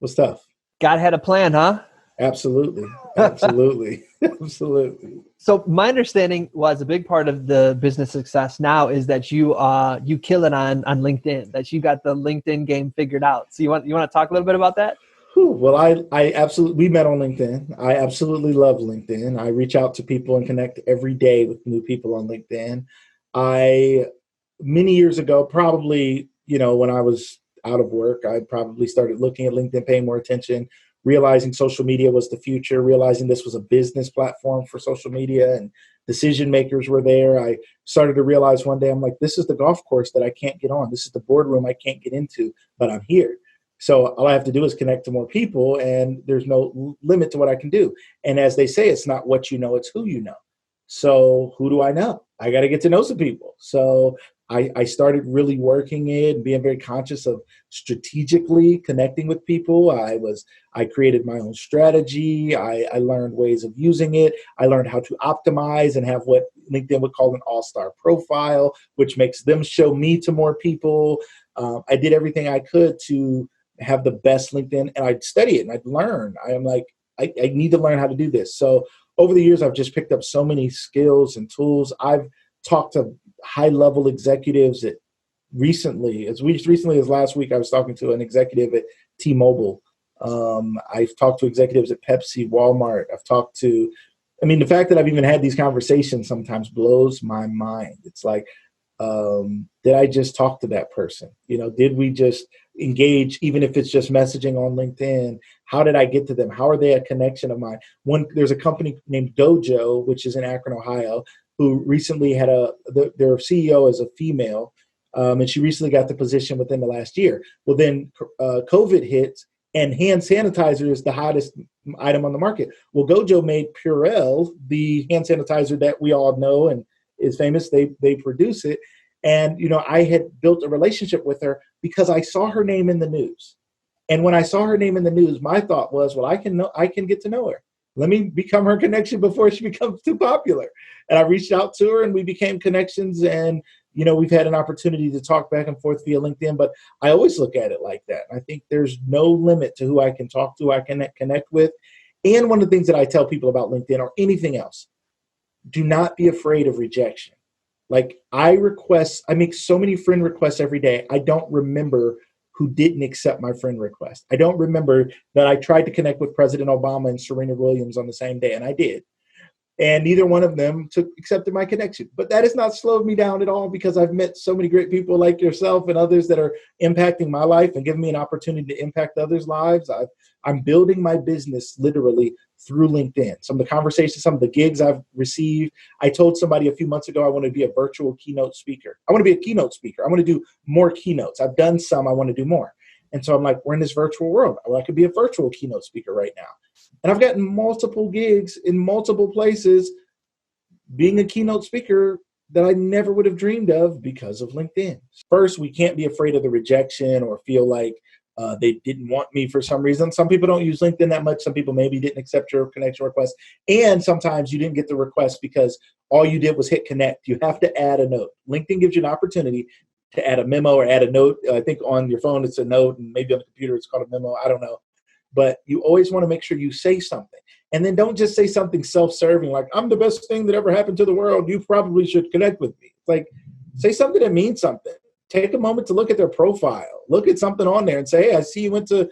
was tough. God had a plan, huh? Absolutely. Absolutely. Absolutely. So my understanding was a big part of the business success now is that you kill it on LinkedIn, that you got the LinkedIn game figured out. So you want to talk a little bit about that? Well, I absolutely, we met on LinkedIn. I absolutely love LinkedIn. I reach out to people and connect every day with new people on LinkedIn. I, many years ago, probably, when I was out of work, I probably started looking at LinkedIn, paying more attention, realizing social media was the future, realizing this was a business platform for social media and decision makers were there. I started to realize one day, I'm like, this is the golf course that I can't get on. This is the boardroom I can't get into, but I'm here. So all I have to do is connect to more people, and there's no limit to what I can do. And as they say, it's not what you know, it's who you know. So who do I know? I got to get to know some people. So I started really working it and being very conscious of strategically connecting with people. I created my own strategy. I learned ways of using it. I learned how to optimize and have what LinkedIn would call an all-star profile, which makes them show me to more people. I did everything I could to have the best LinkedIn, and I'd study it and I'd learn. I am like, I need to learn how to do this. So over the years, I've just picked up so many skills and tools. I've talked to high level executives at recently as last week, I was talking to an executive at T-Mobile. I've talked to executives at Pepsi, Walmart. The fact that I've even had these conversations sometimes blows my mind. It's like, did I just talk to that person? Did we just engage, even if it's just messaging on LinkedIn? How did I get to them? How are they a connection of mine? There's a company named Dojo, which is in Akron, Ohio, who recently had their CEO is a female, and she recently got the position within the last year. Well, then COVID hits, and hand sanitizer is the hottest item on the market. Well, Gojo made Purell, the hand sanitizer that we all know and is famous. They produce it. And, I had built a relationship with her because I saw her name in the news. And when I saw her name in the news, my thought was, well, I can get to know her. Let me become her connection before she becomes too popular. And I reached out to her and we became connections. And, we've had an opportunity to talk back and forth via LinkedIn, but I always look at it like that. I think there's no limit to who I can talk to, I can connect with. And one of the things that I tell people about LinkedIn or anything else, do not be afraid of rejection. Like I make so many friend requests every day. I don't remember who didn't accept my friend request. I don't remember that I tried to connect with President Obama and Serena Williams on the same day, and I did. And neither one of them accepted my connection. But that has not slowed me down at all because I've met so many great people like yourself and others that are impacting my life and giving me an opportunity to impact others' lives. I'm building my business literally through LinkedIn. Some of the conversations, some of the gigs I've received. I told somebody a few months ago I want to be a virtual keynote speaker. I want to be a keynote speaker. I want to do more keynotes. I've done some. I want to do more. And so I'm like, we're in this virtual world. Well, I could be a virtual keynote speaker right now. And I've gotten multiple gigs in multiple places being a keynote speaker that I never would have dreamed of because of LinkedIn. First, we can't be afraid of the rejection or feel like they didn't want me for some reason. Some people don't use LinkedIn that much. Some people maybe didn't accept your connection request. And sometimes you didn't get the request because all you did was hit connect. You have to add a note. LinkedIn gives you an opportunity to add a memo or add a note. I think on your phone it's a note, and maybe on the computer it's called a memo. I don't know. But you always want to make sure you say something. And then don't just say something self-serving like, I'm the best thing that ever happened to the world. You probably should connect with me. It's like, say something that means something. Take a moment to look at their profile. Look at something on there and say, hey, I see you went to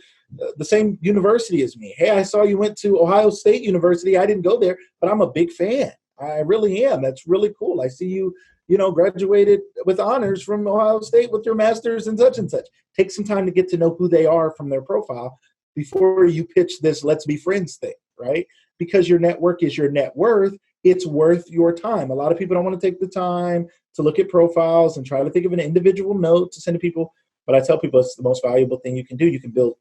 the same university as me. Hey, I saw you went to Ohio State University. I didn't go there, but I'm a big fan. I really am. That's really cool. I see you, graduated with honors from Ohio State with your master's and such and such. Take some time to get to know who they are from their profile before you pitch this let's be friends thing, right? Because your network is your net worth. It's worth your time. A lot of people don't want to take the time to look at profiles and try to think of an individual note to send to people. But I tell people it's the most valuable thing you can do. You can build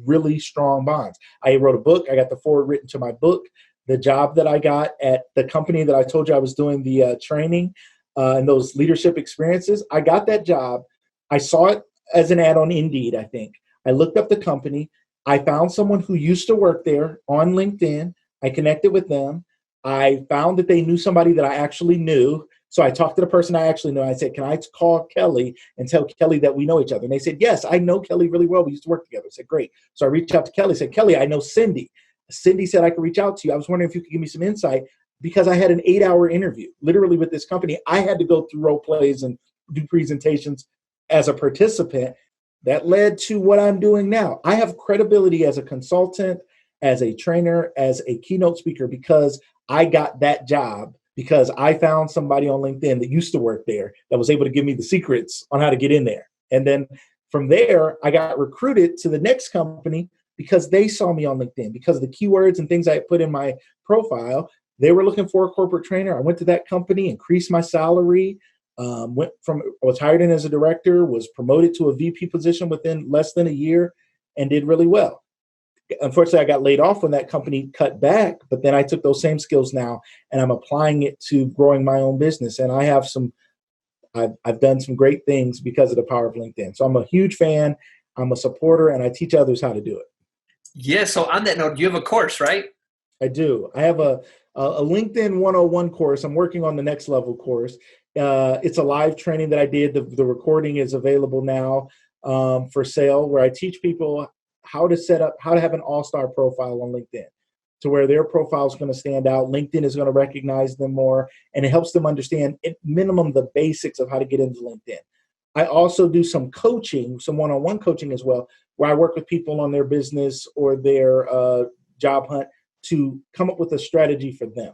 really strong bonds. I wrote a book. I got the foreword written to my book. The job that I got at the company that I told you I was doing the training and those leadership experiences, I got that job. I saw it as an ad on Indeed, I think. I looked up the company. I found someone who used to work there on LinkedIn. I connected with them. I found that they knew somebody that I actually knew. So I talked to the person I actually knew. I said, can I call Kelly and tell Kelly that we know each other? And they said, yes, I know Kelly really well. We used to work together. I said, great. So I reached out to Kelly, said, Kelly, I know Cindy. Cindy said I could reach out to you. I was wondering if you could give me some insight because I had an 8-hour interview, literally with this company. I had to go through role plays and do presentations as a participant. that led to what I'm doing now. I have credibility as a consultant, as a trainer, as a keynote speaker, because I got that job because I found somebody on LinkedIn that used to work there that was able to give me the secrets on how to get in there. And then from there, I got recruited to the next company because they saw me on LinkedIn, because of the keywords and things I put in my profile. They were looking for a corporate trainer. I went to that company, increased my salary, was hired in as a director, was promoted to a VP position within less than a year, and did really well. Unfortunately, I got laid off when that company cut back, but then I took those same skills now and I'm applying it to growing my own business. And I've done some great things because of the power of LinkedIn. So I'm a huge fan, I'm a supporter, and I teach others how to do it. Yeah. So on that note, you have a course, right? I do. I have a LinkedIn 101 course. I'm working on the next level course. It's a live training that I did. The recording is available now for sale, where I teach people how to have an all-star profile on LinkedIn, to where their profile is going to stand out. LinkedIn is going to recognize them more, and it helps them understand at minimum the basics of how to get into LinkedIn. I also do some coaching, some one-on-one coaching as well, where I work with people on their business or their job hunt to come up with a strategy for them.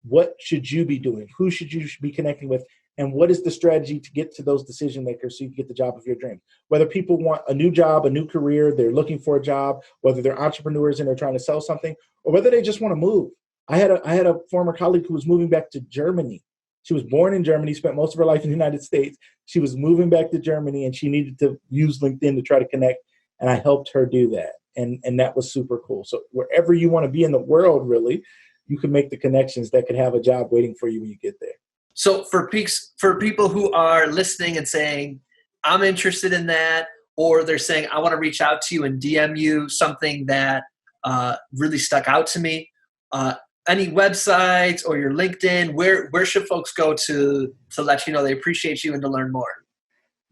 What should you be doing? Who should you be connecting with? And what is the strategy to get to those decision makers so you can get the job of your dreams? Whether people want a new job, a new career, they're looking for a job, whether they're entrepreneurs and they're trying to sell something, or whether they just want to move. I had a former colleague who was moving back to Germany. She was born in Germany, spent most of her life in the United States. She was moving back to Germany, and she needed to use LinkedIn to try to connect, and I helped her do that. And that was super cool. So wherever you want to be in the world, really, you can make the connections that could have a job waiting for you when you get there. So for people who are listening and saying, I'm interested in that, or they're saying, I want to reach out to you and DM you something that really stuck out to me, any websites or your LinkedIn, where should folks go to let you know they appreciate you and to learn more?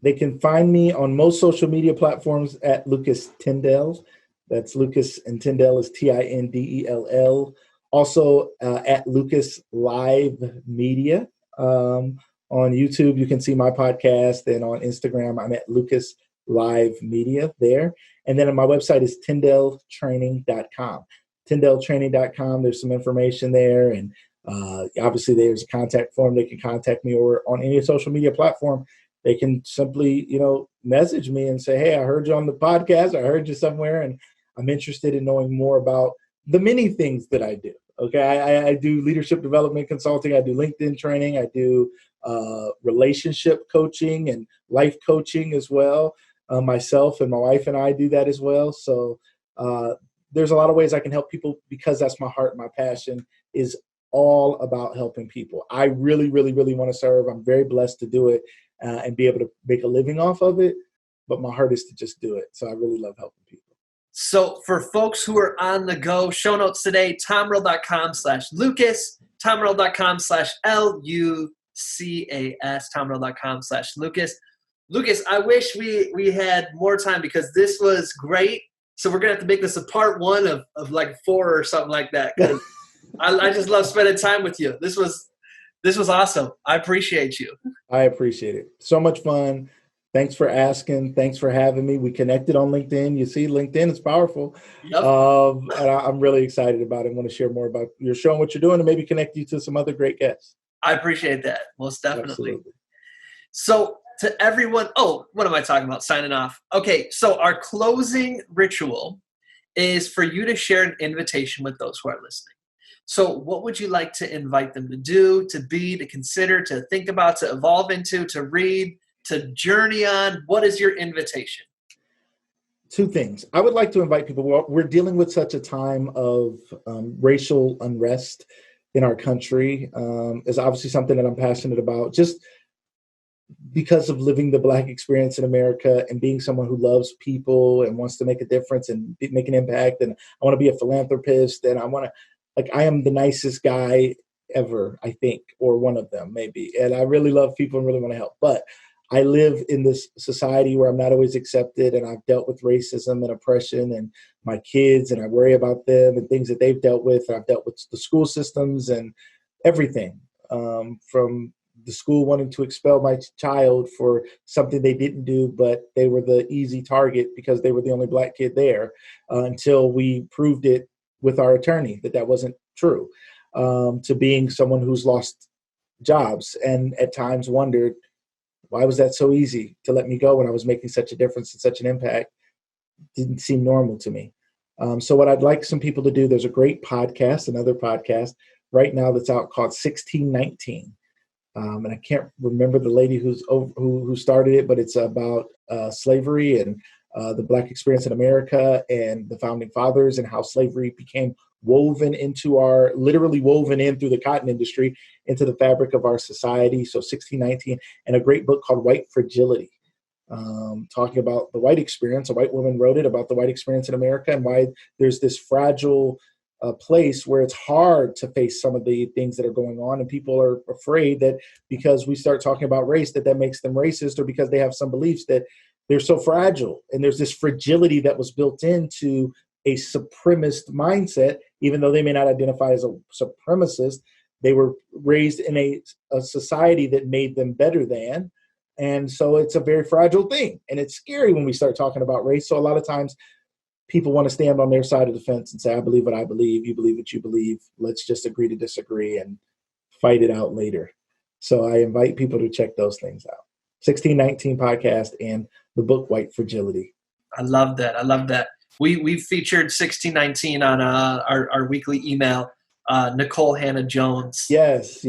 They can find me on most social media platforms at Lucas Tindell. That's Lucas, and Tindell is Tindell. Also at Lucas Live Media. On YouTube, you can see my podcast, and on Instagram, I'm at Lucas Live Media there. And then on my website is TindellTraining.com. TindellTraining.com, there's some information there, and obviously there's a contact form. They can contact me, or on any social media platform, they can simply, message me and say, hey, I heard you on the podcast, I heard you somewhere, and I'm interested in knowing more about the many things that I do. Okay, I do leadership development consulting. I do LinkedIn training. I do relationship coaching and life coaching as well. Myself and my wife and I do that as well. So there's a lot of ways I can help people, because that's my heart. My passion is all about helping people. I really, really, really want to serve. I'm very blessed to do it and be able to make a living off of it. But my heart is to just do it. So I really love helping people. So for folks who are on the go, show notes today, tommerl.com/Lucas, tommerl.com/LUCAS, tommerl.com/Lucas. Lucas, I wish we had more time, because this was great. So we're going to have to make this a part one of like 4 or something like that, because I just love spending time with you. This was awesome. I appreciate you. I appreciate it. So much fun. Thanks for asking. Thanks for having me. We connected on LinkedIn. You see, LinkedIn is powerful. Yep. And I'm really excited about it. I want to share more about your show and what you're doing, and maybe connect you to some other great guests. I appreciate that. Most definitely. Absolutely. So to everyone, what am I talking about? Signing off. Okay, so our closing ritual is for you to share an invitation with those who are listening. So what would you like to invite them to do, to be, to consider, to think about, to evolve into, to read, to journey on? What is your invitation? 2 things. I would like to invite people. We're dealing with such a time of racial unrest in our country. Is obviously something that I'm passionate about, just because of living the Black experience in America and being someone who loves people and wants to make a difference and make an impact. And I want to be a philanthropist, and I am the nicest guy ever, I think, or one of them maybe. And I really love people and really want to help. But I live in this society where I'm not always accepted, and I've dealt with racism and oppression, and my kids, and I worry about them and things that they've dealt with. I've dealt with the school systems and everything, from the school wanting to expel my child for something they didn't do, but they were the easy target because they were the only Black kid there, until we proved it with our attorney that wasn't true, to being someone who's lost jobs and at times wondered, why was that so easy to let me go when I was making such a difference and such an impact? Didn't seem normal to me. So what I'd like some people to do, there's a great podcast, another podcast right now that's out called 1619. And I can't remember the lady who started it, but it's about slavery and the Black experience in America and the founding fathers and how slavery became literally woven in through the cotton industry into the fabric of our society. So 1619, and a great book called White Fragility, talking about the white experience. A white woman wrote it about the white experience in America and why there's this fragile place where it's hard to face some of the things that are going on. And people are afraid that because we start talking about race, that makes them racist, or because they have some beliefs that they're so fragile. And there's this fragility that was built into a supremacist mindset, even though they may not identify as a supremacist. They were raised in a society that made them better than. And so it's a very fragile thing. And it's scary when we start talking about race. So a lot of times people want to stand on their side of the fence and say, I believe what I believe, you believe what you believe. Let's just agree to disagree and fight it out later. So I invite people to check those things out. 1619 podcast and the book White Fragility. I love that. I love that. We've featured 1619 on our weekly email, Nicole Hannah Jones. Yes.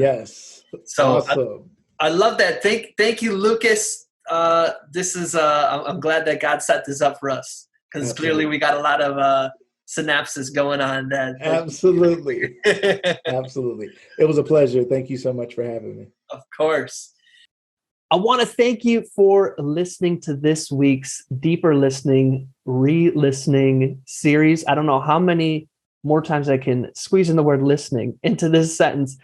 So awesome. I love that. Thank you, Lucas. This is I'm glad that God set this up for us, because clearly we got a lot of synapses going on. Absolutely. Absolutely. It was a pleasure. Thank you so much for having me. Of course. I want to thank you for listening to this week's Deeper Listening, Re-Listening series. I don't know how many more times I can squeeze in the word listening into this sentence.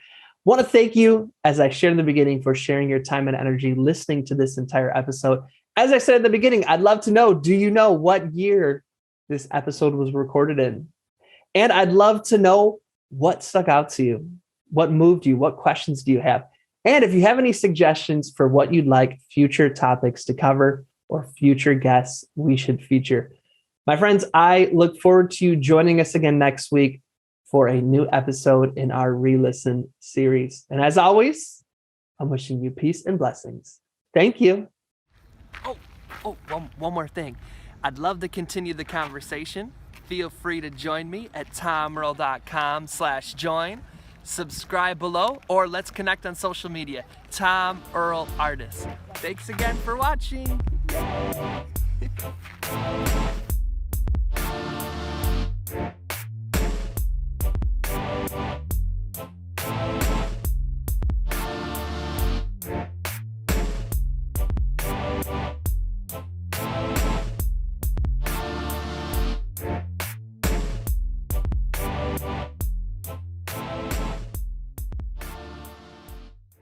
Want to thank you, as I shared in the beginning, for sharing your time and energy listening to this entire episode. As I said at the beginning, I'd love to know, do you know what year this episode was recorded in? And I'd love to know what stuck out to you, what moved you, what questions do you have? And if you have any suggestions for what you'd like future topics to cover or future guests we should feature. My friends, I look forward to you joining us again next week for a new episode in our Re-Listen series. And as always, I'm wishing you peace and blessings. Thank you. One more thing. I'd love to continue the conversation. Feel free to join me at tomearl.com/join. Subscribe below, or let's connect on social media. Tom Earl Artist. Thanks again for watching.